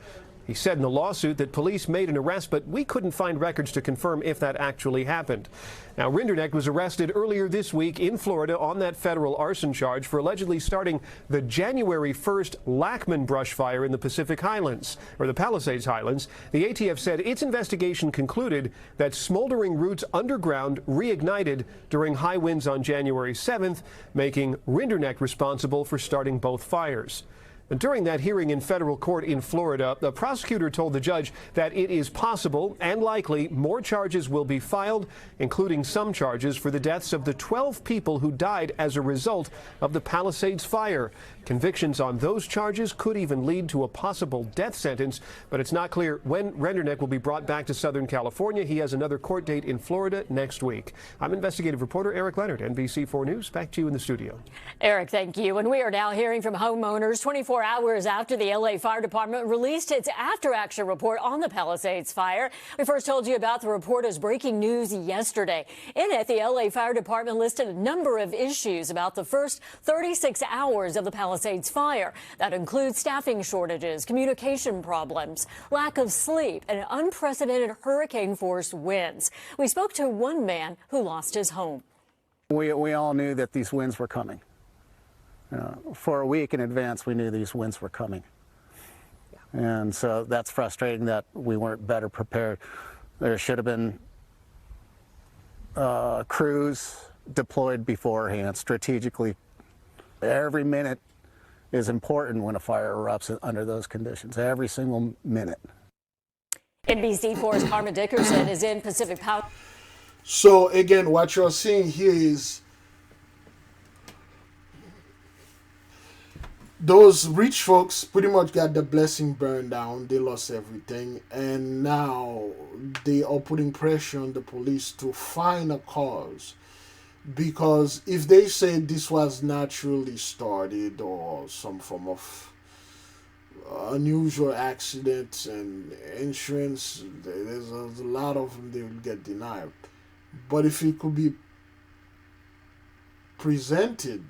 He said in the lawsuit that police made an arrest, but we couldn't find records to confirm if that actually happened. Now, Rinderknecht was arrested earlier this week in Florida on that federal arson charge for allegedly starting the January 1st Lackman brush fire in the Pacific Highlands, or the Palisades Highlands. The ATF said its investigation concluded that smoldering roots underground reignited during high winds on January 7th, making Rinderknecht responsible for starting both fires. During that hearing in federal court in Florida, the prosecutor told the judge that it is possible and likely more charges will be filed, including some charges for the deaths of the 12 people who died as a result of the Palisades fire. Convictions on those charges could even lead to a possible death sentence, but it's not clear when Rinderknecht will be brought back to Southern California. He has another court date in Florida next week. I'm investigative reporter Eric Leonard, NBC4 News. Back to you in the studio. Eric, thank you. And we are now hearing from homeowners 24 hours after the L.A. Fire Department released its after-action report on the Palisades fire. We first told you about the report as breaking news yesterday. In it, the L.A. Fire Department listed a number of issues about the first 36 hours of the Palisades fire. That includes staffing shortages, communication problems, lack of sleep, and unprecedented hurricane-force winds. We spoke to one man who lost his home. We all knew that these winds were coming. For a week in advance, we knew these winds were coming. And so that's frustrating that we weren't better prepared. There should have been crews deployed beforehand, strategically. Every minute is important when a fire erupts under those conditions, every single minute. NBC4's Carmen Dickerson is in Pacific Power. So again, what you're seeing here is those rich folks pretty much got the blessing burned down. They lost everything, and now they are putting pressure on the police to find a cause, because if they say this was naturally started or some form of unusual accident and insurance, there's a lot of them they will get denied. But if it could be presented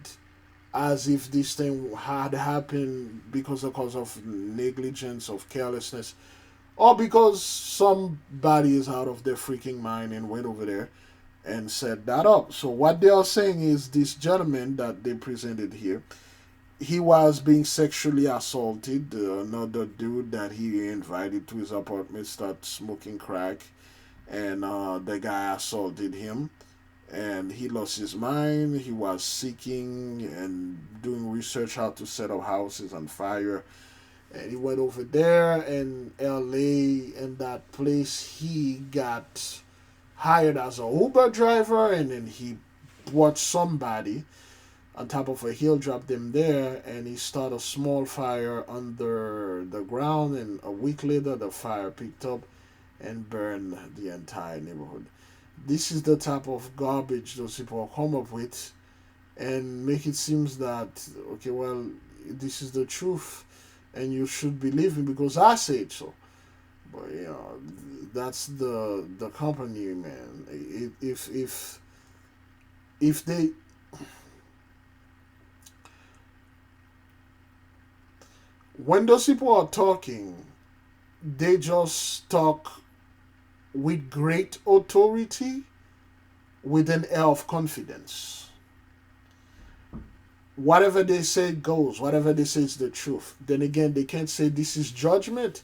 as if this thing had happened because of negligence, of carelessness, or because somebody is out of their freaking mind and went over there and set that up. So what they are saying is this gentleman that they presented here, he was being sexually assaulted. Another dude that he invited to his apartment started smoking crack, and the guy assaulted him, and he lost his mind. He was seeking and doing research how to set up houses on fire, and he went over there in LA, and that place he got hired as an Uber driver, and then he brought somebody on top of a hill, dropped them there, and he started a small fire under the ground, and a week later the fire picked up and burned the entire neighborhood. This is the type of garbage those people come up with and make it seem that, okay, well, this is the truth and you should believe me because I said so. But, you know, that's the company, man. If they... When those people are talking, they just talk with great authority, with an air of confidence. Whatever they say goes. Whatever they say is the truth. Then again, they can't say this is judgment.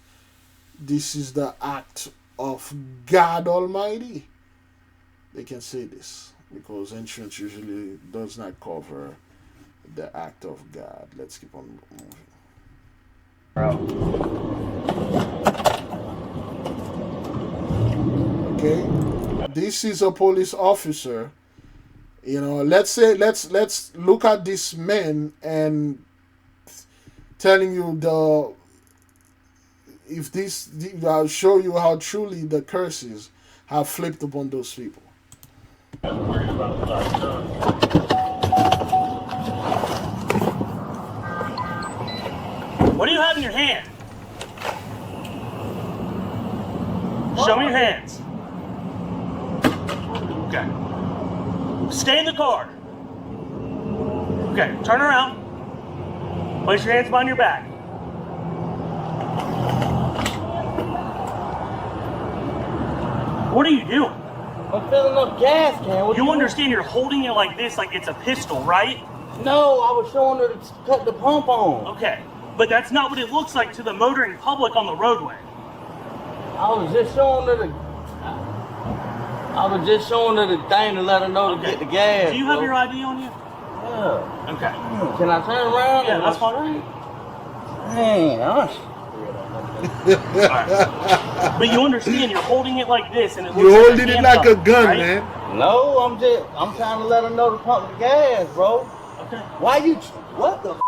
This is the act of God Almighty. They can say this because insurance usually does not cover the act of God. Let's keep on moving. Okay, this is a police officer. You know, let's look at this man and telling you I'll show you how truly the curses have flipped upon those people. What do you have in your hand? Show me your hands. Okay. Stay in the car. Okay, turn around. Place your hands behind your back. What are you doing? I'm filling up gas, can. You understand you're holding it like this, like it's a pistol, right? No, I was showing her to cut the pump on. Okay, but that's not what it looks like to the motoring public on the roadway. I was just showing her the thing to let her know to get the gas. Do you have your ID on you? Yeah. Okay. Can I turn around? Yeah, that's fine. Dang, Right. But you understand, you're holding it like this, and it looks You're holding it like a gun, right? man. No, I'm trying to let her know to pump the gas, bro. Okay. Why you? What the? Let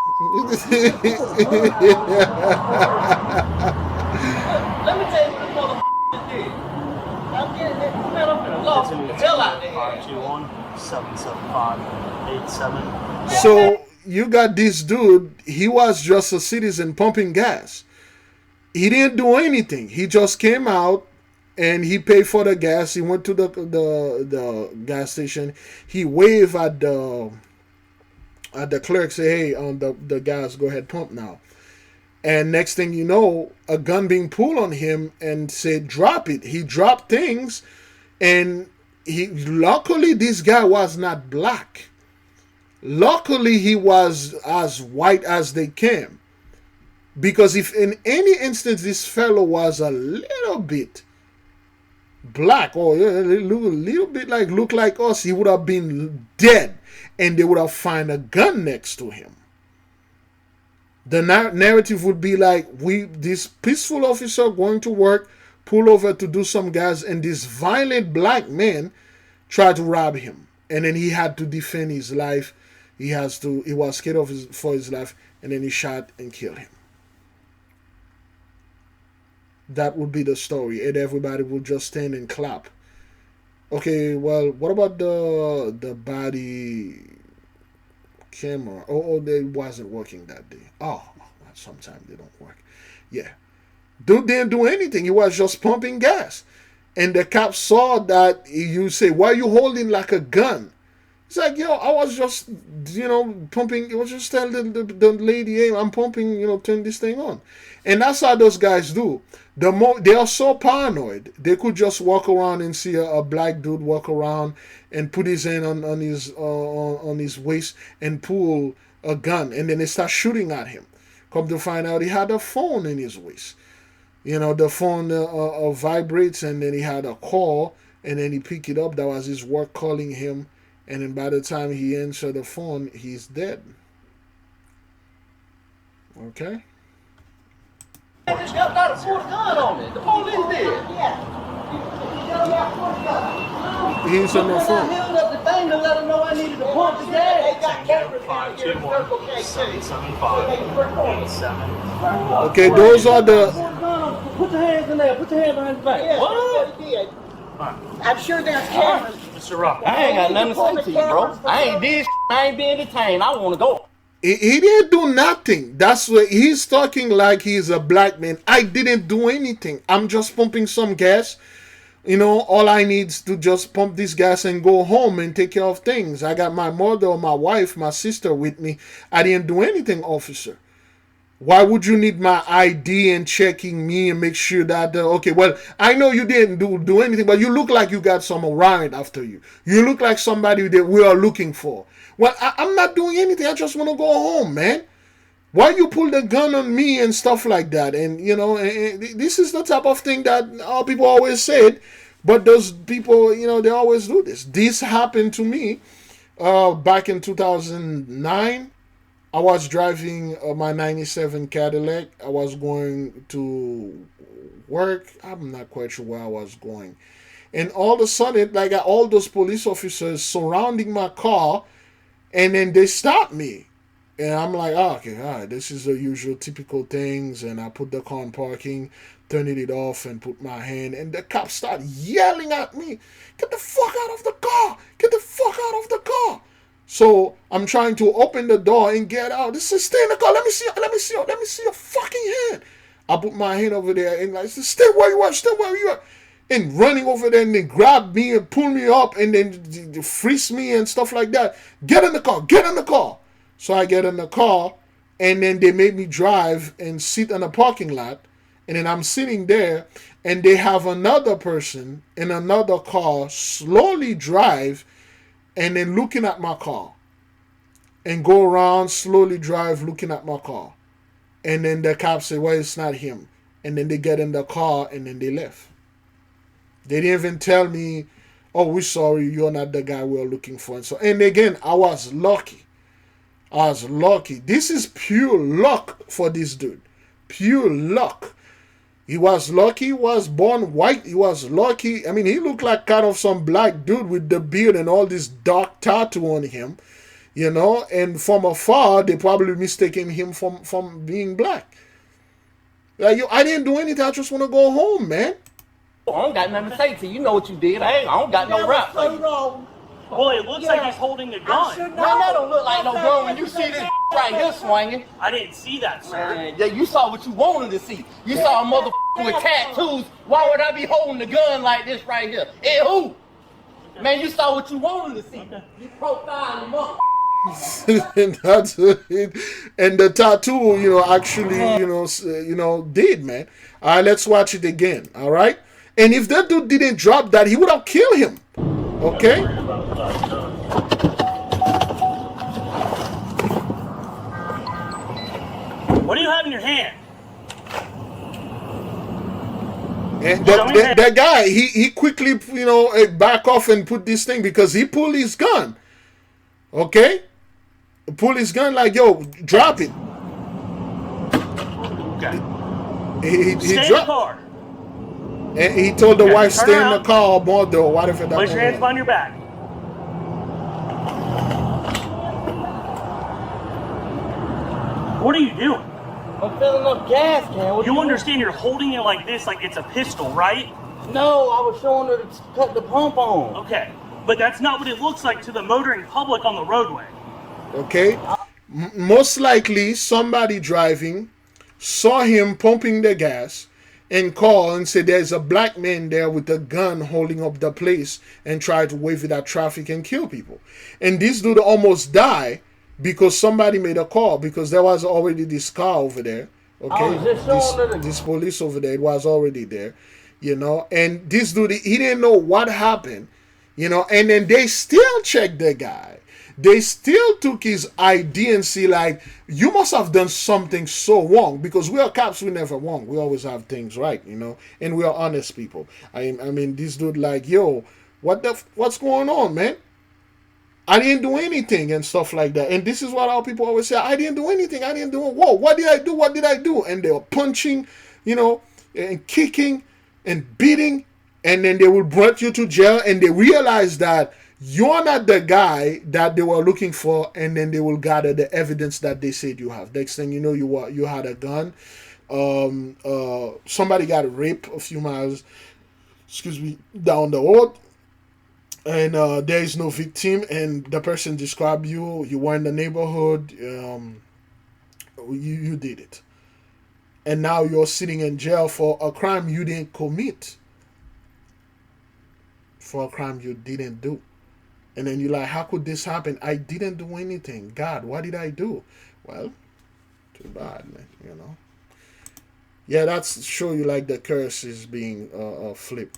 me tell you what this motherfucker did. I'm getting it. Man, I'm finna lost the hell out there. 521-775-87. So you got this dude. He was just a citizen pumping gas. He didn't do anything. He just came out and he paid for the gas. He went to the gas station. He waved at the clerk, say, "Hey, the gas, go ahead, pump now." And next thing you know, a gun being pulled on him and said, "Drop it." He dropped things, and luckily this guy was not black. Luckily he was as white as they came. Because if in any instance this fellow was a little bit black or a little bit like look like us, he would have been dead, and they would have found a gun next to him. The narrative would be like, this peaceful officer going to work, pull over to do some gas, and this violent black man tried to rob him, and then he had to defend his life. He was scared for his life, and then he shot and killed him. That would be the story, and everybody would just stand and clap. Okay, well, what about the body camera? Oh, they wasn't working that day. Oh, sometimes they don't work. Yeah. Dude didn't do anything. He was just pumping gas. And the cops saw that. You say, why are you holding like a gun? It's like, yo, I was just, pumping. I was just telling the lady, hey, I'm pumping, turn this thing on. And that's how those guys do. They are so paranoid. They could just walk around and see a black dude walk around and put his hand on his waist and pull a gun, and then they start shooting at him. Come to find out, he had a phone in his waist. The phone vibrates, and then he had a call, and then he picked it up. That was his work calling him, and then by the time he answered the phone, he's dead. Okay. They got to pull the gun on me. The police did. He's on the phone. I held up the thing to let them know I needed to pump the gas. They got cameras down here in Circle K. 775. Okay, those are the. Put your hands in there. Put your hands behind the back. Yeah, what? I'm sure there's cameras. Mr. Rock. I ain't got nothing to say to you, bro. I ain't did. I ain't been detained. I want to go. He didn't do nothing. That's what he's talking like he's a black man. I didn't do anything. I'm just pumping some gas. All I need is to just pump this gas and go home and take care of things. I got my mother, my wife, my sister with me. I didn't do anything, officer. Why would you need my ID and checking me and make sure that, okay, well, I know you didn't do anything, but you look like you got some warrant after you. You look like somebody that we are looking for. Well, I'm not doing anything. I just want to go home, man. Why you pull the gun on me and stuff like that? And, this is the type of thing that all people always said, but those people, they always do this. This happened to me back in 2009. I was driving my 97 Cadillac. I was going to work. I'm not quite sure where I was going. And all of a sudden, all those police officers surrounding my car, and then they stopped me. And I'm like, oh, okay, all right, this is the usual typical things. And I put the car in parking, turned it off, and put my hand. And the cops start yelling at me, get the fuck out of the car. Get the fuck out of the car. So I'm trying to open the door and get out. They say, stay in the car. Let me see your fucking hand. I put my hand over there and I said, stay where you are. Stay where you are. And running over there, and they grab me and pull me up and then freeze me and stuff like that. Get in the car. Get in the car. So I get in the car, and then they made me drive and sit in a parking lot. And then I'm sitting there, and they have another person in another car slowly drive and then looking at my car. And go around, slowly drive, looking at my car. And then the cops say, well, it's not him. And then they get in the car, and then they left. They didn't even tell me, oh, we're sorry, you're not the guy we're looking for. And again, I was lucky. This is pure luck for this dude. Pure luck. He was lucky. He was born white. He was lucky. I mean, he looked like kind of some black dude with the beard and all this dark tattoo on him. And from afar, they probably mistaken him from being black. I didn't do anything. I just want to go home, man. I don't got nothing to say to you. You know what you did. I don't got no rap. Boy, it looks like he's holding a gun. Man, that don't look like no gun when you see this right here swinging. I didn't see that, sir. Man, yeah, you saw what you wanted to see. You saw a motherfucker with tattoos. Why would I be holding the gun like this right here? Hey, who? Man, you saw what you wanted to see. You profiled him up. And that's it. And the tattoo, actually, did, man. All right, let's watch it again. All right. And if that dude didn't drop that, he would have killed him. Okay? What do you have in your hand? And that guy, he quickly, back off and put this thing because he pulled his gun. Okay? Pull his gun like, yo, drop it. Okay. He Stay in the dropped. car. And he told the wife, turn stay in around. the car or mother or whatever that Place your was. hands behind your back. What are you doing? I'm filling up gas can. You understand you're holding it like this, like it's a pistol, right? No, I was showing her to cut the pump on. Okay, but that's not what it looks like to the motoring public on the roadway. Okay? Most likely, somebody driving saw him pumping the gas and called and said there's a black man there with a gun holding up the place and tried to wave it at traffic and kill people. And this dude almost died because somebody made a call because there was already this car over there. Okay? This police over there, it was already there. And this dude, he didn't know what happened. And then they still checked the guy. They still took his ID and see, like, you must have done something so wrong because we are cops, we never wrong. We always have things right, and we are honest people. I mean, this dude like, yo, what's going on, man? I didn't do anything and stuff like that. And this is what our people always say, I didn't do anything. I didn't do it. Whoa, what did I do? What did I do? And they were punching, and kicking and beating. And then they will bring you to jail and they realize that you're not the guy that they were looking for, and then they will gather the evidence that they said you have. Next thing you know, you had a gun. Somebody got raped a few miles, down the road, and there is no victim, and the person described you. You were in the neighborhood. You did it, and now you're sitting in jail for a crime you didn't commit. For a crime you didn't do. And then you're like, how could this happen? I didn't do anything. God, what did I do? Well, too bad, man, Yeah, that's show you like the curse is being flipped.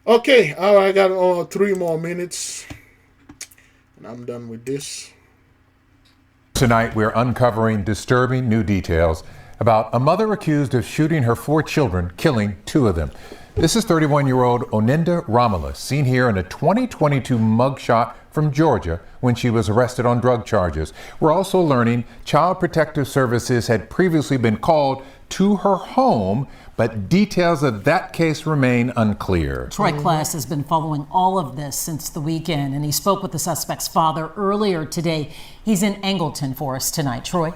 Okay, all right, I got 3 more minutes. And I'm done with this. Tonight, we're uncovering disturbing new details about a mother accused of shooting her 4 children, killing 2 of them. This is 31-year-old Oninda Romulus, seen here in a 2022 mugshot from Georgia when she was arrested on drug charges. We're also learning Child Protective Services had previously been called to her home, but details of that case remain unclear. Troy Class has been following all of this since the weekend, and he spoke with the suspect's father earlier today. He's in Angleton for us tonight. Troy?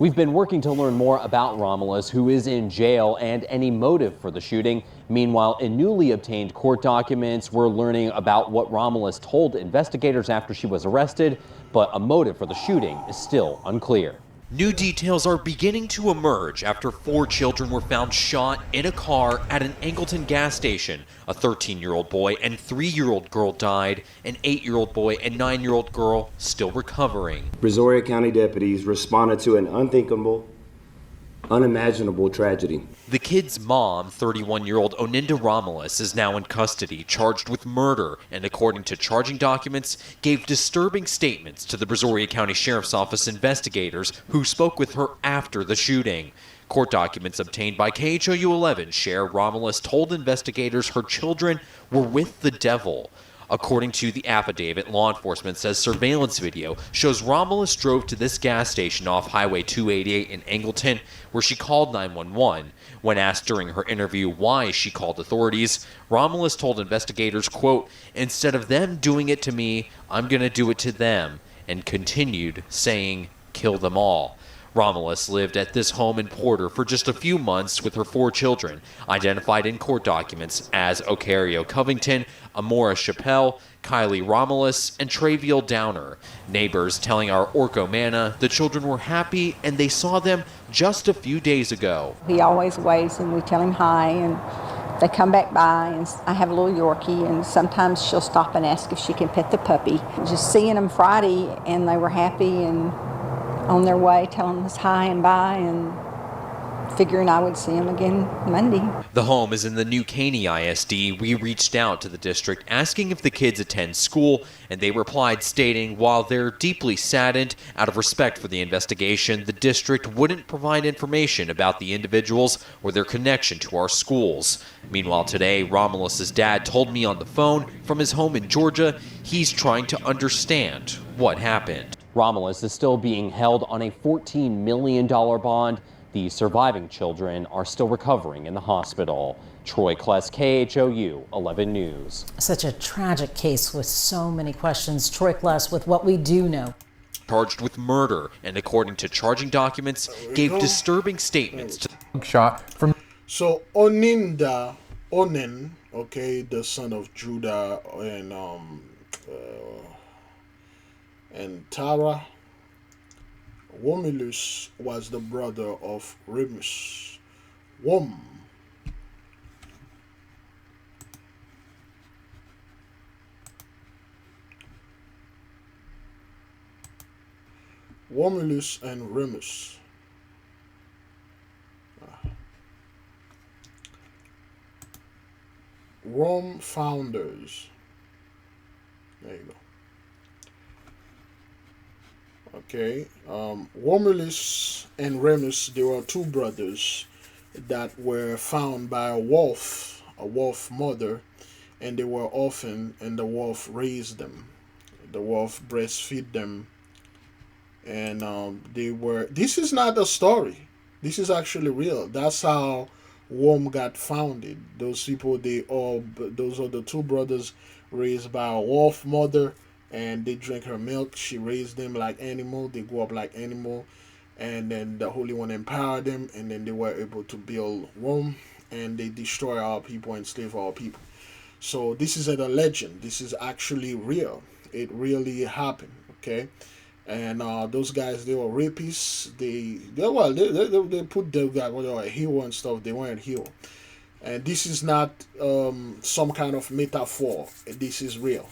We've been working to learn more about Romulus, who is in jail, and any motive for the shooting. Meanwhile, in newly obtained court documents, we're learning about what Romulus told investigators after she was arrested, but a motive for the shooting is still unclear. New details are beginning to emerge after 4 children were found shot in a car at an Angleton gas station. A 13-year-old boy and 3-year-old girl died. An 8-year-old boy and 9-year-old girl still recovering. Brazoria County deputies responded to an unthinkable, unimaginable tragedy. The kid's mom, 31-year-old Oninda Romulus, is now in custody, charged with murder, and according to charging documents, gave disturbing statements to the Brazoria County Sheriff's Office investigators who spoke with her after the shooting. Court documents obtained by KHOU 11 share Romulus told investigators her children were with the devil. According to the affidavit, law enforcement says surveillance video shows Romulus drove to this gas station off Highway 288 in Angleton, where she called 911. When asked during her interview why she called authorities, Romulus told investigators, quote, "Instead of them doing it to me, I'm going to do it to them," and continued saying, "Kill them all." Romulus lived at this home in Porter for just a few months with her 4 children, identified in court documents as Ocario Covington, Amora Chappelle, Kylie Romulus, and Traviel Downer. Neighbors telling our Orco Manna the children were happy and they saw them just a few days ago. He always waves and we tell him hi, and they come back by, and I have a little Yorkie, and sometimes she'll stop and ask if she can pet the puppy. Just seeing them Friday, and they were happy and on their way telling us hi and bye, and figuring I would see him again Monday. The home is in the New Caney ISD. We reached out to the district asking if the kids attend school, and they replied stating while they're deeply saddened, out of respect for the investigation, the district wouldn't provide information about the individuals or their connection to our schools. Meanwhile, today, Romulus's dad told me on the phone from his home in Georgia he's trying to understand what happened. Romulus is still being held on a $14 million bond. The surviving children are still recovering in the hospital. Troy Kless, KHOU 11 News. Such a tragic case with so many questions. Troy Kless with what we do know. Charged with murder, and according to charging documents, gave disturbing statements to shot from. So Onen, okay, the son of Judah and Tara. Romulus was the brother of Remus. Romulus and Remus. Rome founders. There you go. Okay, Romulus and Remus, they were two brothers that were found by a wolf mother, and they were orphaned, and the wolf raised them. The wolf breastfed them, and this is not a story. This is actually real. That's how Rome got founded. Those people, those are the two brothers raised by a wolf mother, and they drink her milk. She raised them like animal. They grew up like animal, and then the Holy One empowered them, and then they were able to build Rome, and they destroy our people, enslave our people. So this isn't a legend. This is actually real. It really happened. Okay, and those guys, they were rapists. They put the guy, well, they were a hero and stuff. They weren't hero, and this is not some kind of metaphor. This is real.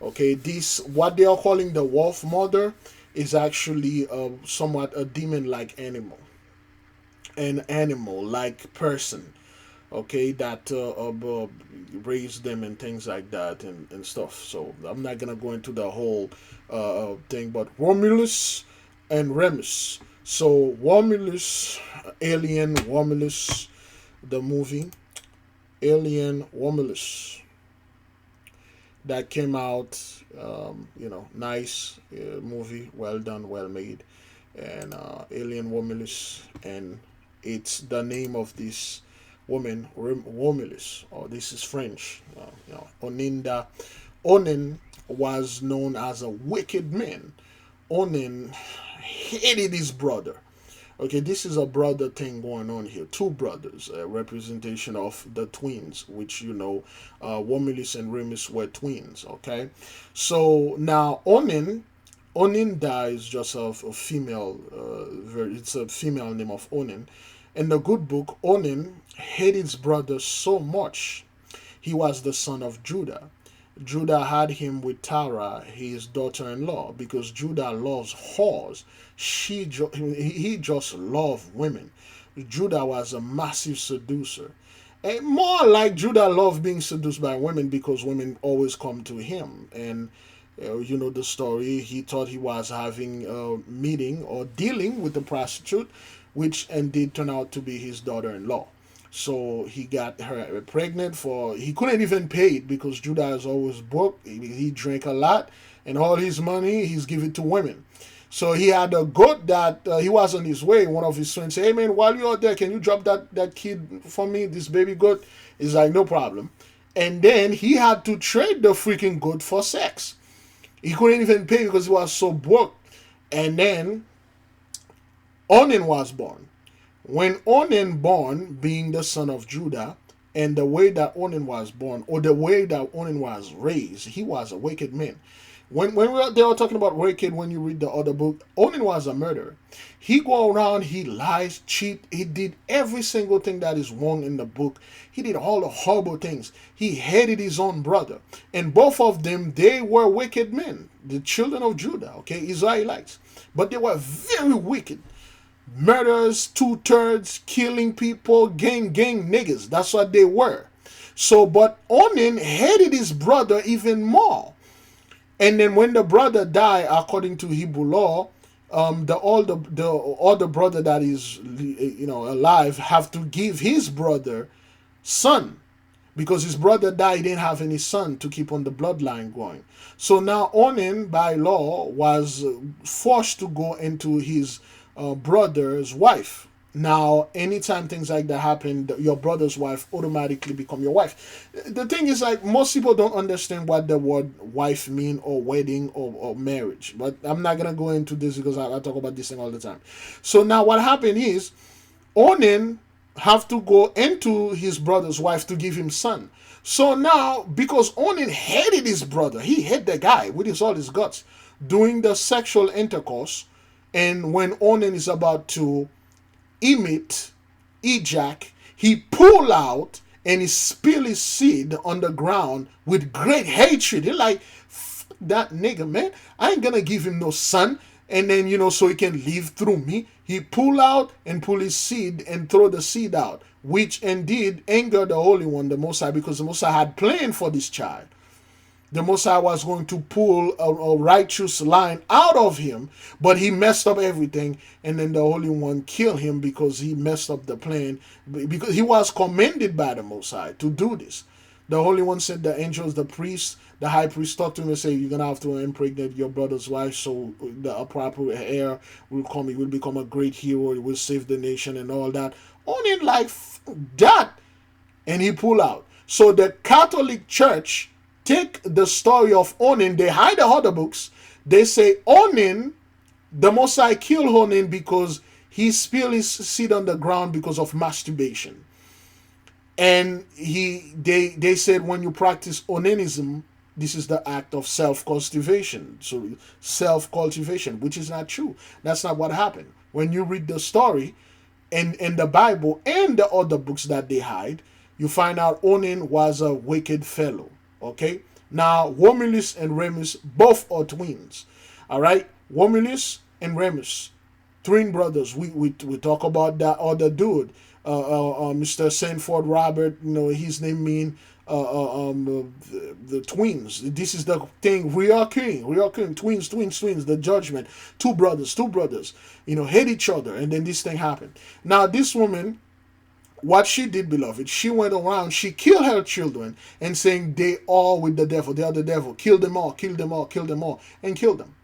Okay, this, what they are calling the wolf mother, is actually somewhat a demon-like animal, an animal-like person, okay, that raised them and things like that and stuff. So I'm not gonna go into the whole thing, but Romulus and Remus. So Romulus, Alien Romulus, the movie Alien Romulus, that came out, nice movie, well done, well made, and Alien Romulus, and it's the name of this woman, Romulus, or this is French, Onen was known as a wicked man. Onen hated his brother. Okay, this is a brother thing going on here. Two brothers, a representation of the twins, which Romulus and Remus were twins. Okay, so now Onen is just a female. It's a female name of Onen. In the good book, Onen hated his brother so much. He was the son of Judah. Judah had him with Tara, his daughter-in-law, because Judah loves whores. He just loved women. Judah was a massive seducer. And more like Judah loved being seduced by women because women always come to him. And you know the story. He thought he was having a meeting or dealing with a prostitute, which indeed turned out to be his daughter-in-law. So he got her pregnant he couldn't even pay it because Judah is always broke. He drank a lot, and all his money he's given to women. So he had a goat that he was on his way. One of his friends said, "Hey man, while you're out there, can you drop that kid for me, this baby goat?" He's like, "No problem." And then he had to trade the freaking goat for sex. He couldn't even pay because he was so broke. And then Onen was born. When Onen born, being the son of Judah, and the way that Onen was born, or the way that Onen was raised, he was a wicked man. When they were talking about wicked, when you read the other book, Onen was a murderer. He go around, he lies, cheat, he did every single thing that is wrong in the book. He did all the horrible things. He hated his own brother. And both of them, they were wicked men, the children of Judah, okay, Israelites. But they were very wicked. Murders, 2/3, killing people, gang niggas. That's what they were. So, but Onan hated his brother even more. And then when the brother died, according to Hebrew law, the older brother that is alive have to give his brother son, because his brother died, he didn't have any son to keep on the bloodline going. So now Onan, by law, was forced to go into his brother's wife. Now, anytime things like that happen, your brother's wife automatically become your wife. The thing is, like, most people don't understand what the word wife mean, or wedding, or marriage. But I'm not going to go into this because I talk about this thing all the time. So now what happened is, Onan have to go into his brother's wife to give him son. So now, because Onan hated his brother, he hate the guy with all his guts, doing the sexual intercourse, and when Onan is about to ejac, he pull out and he spill his seed on the ground with great hatred. He like, that nigga, man, I ain't gonna give him no son, and then so he can live through me. He pull out and pull his seed and throw the seed out, which indeed angered the Holy One, the Most High, because the Most High had planned for this child. The Most High was going to pull a righteous line out of him, but he messed up everything, and then the Holy One killed him because he messed up the plan, because he was commended by the Most High to do this. The Holy One sent the angels, the priest, the high priest, talked to him and said, you're going to have to impregnate your brother's wife so the proper heir will come. He will become a great hero. He will save the nation and all that. Only like that. And he pulled out. So the Catholic Church take the story of Onan. They hide the other books. They say Onan, the Most High killed Onan because he spilled his seed on the ground because of masturbation. And they said when you practice onanism, this is the act of self-cultivation. So self-cultivation, which is not true. That's not what happened. When you read the story in the Bible and the other books that they hide, you find out Onan was a wicked fellow. Okay? Now, Romulus and Remus both are twins. All right? Romulus and Remus, twin brothers. We talk about that other dude. Mr. Sanford Robert, his name mean the twins. This is the thing, reoccurring, twins, the judgment. Two brothers, hate each other, and then this thing happened. Now, this woman, what she did, beloved, she went around, she killed her children, and saying they all with the devil, they are the devil, kill them all, and kill them.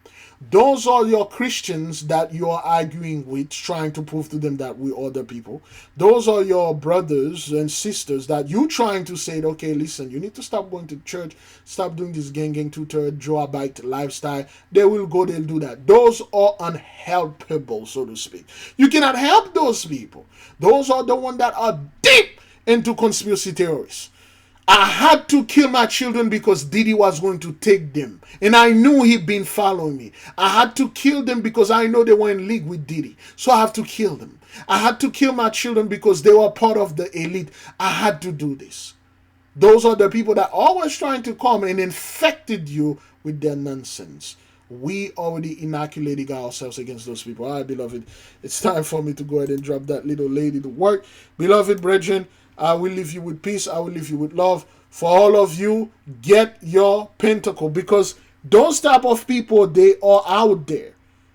Those are your Christians that you are arguing with, trying to prove to them that we are other people. Those are your brothers and sisters that you trying to say, okay, listen, you need to stop going to church, stop doing this gang, 2/3, Joabite lifestyle. They will go, they'll do that. Those are unhelpable, so to speak. You cannot help those people. Those are the ones that are deep into conspiracy theories. I had to kill my children because Diddy was going to take them. And I knew he'd been following me. I had to kill them because I know they were in league with Diddy. So I have to kill them. I had to kill my children because they were part of the elite. I had to do this. Those are the people that are always trying to come and infected you with their nonsense. We already inoculated ourselves against those people. All right, beloved, it's time for me to go ahead and drop that little lady to work. Beloved brethren, I will leave you with peace. I will leave you with love. For all of you, get your pentacle, because those type of people, they are out there.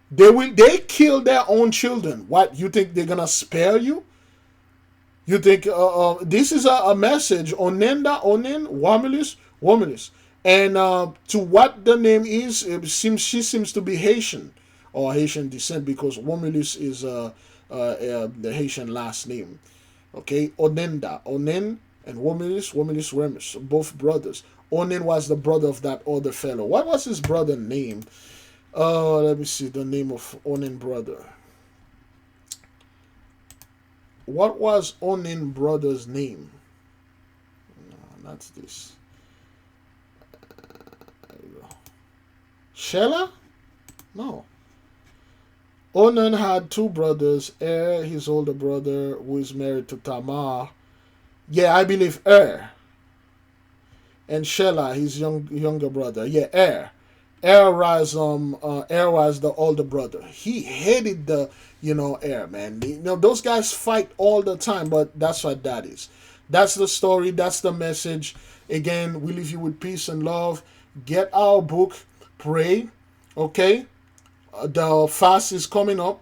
They kill their own children. What, you think they're gonna spare you? You think this is a message? Onan, Romulus, and to what the name is, she seems to be Haitian or Haitian descent, because Romulus is the Haitian last name. Okay, Onan and Romulus, Remus, both brothers. Onan was the brother of that other fellow. What was his brother name? Let me see the name of Onan brother. What was Onan brother's name? No, that's this. There you go. Shelah? No. Onan had two brothers, his older brother, who is married to Tamar. Yeah, I believe and Shelah, his younger brother. Yeah, Air was the older brother. He hated the Air, man. Those guys fight all the time, but that's what that is. That's the story. That's the message. Again, we leave you with peace and love. Get our book. Pray. Okay. The fast is coming up.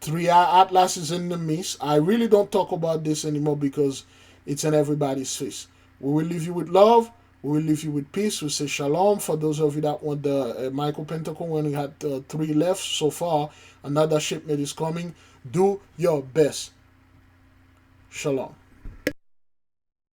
3 Atlas is in the midst. I really don't talk about this anymore because it's in everybody's face. We will leave you with love. We will leave you with peace. We say shalom. For those of you that want the Michael Pentacle, when we had 3 left so far, another shipment is coming. Do your best. Shalom.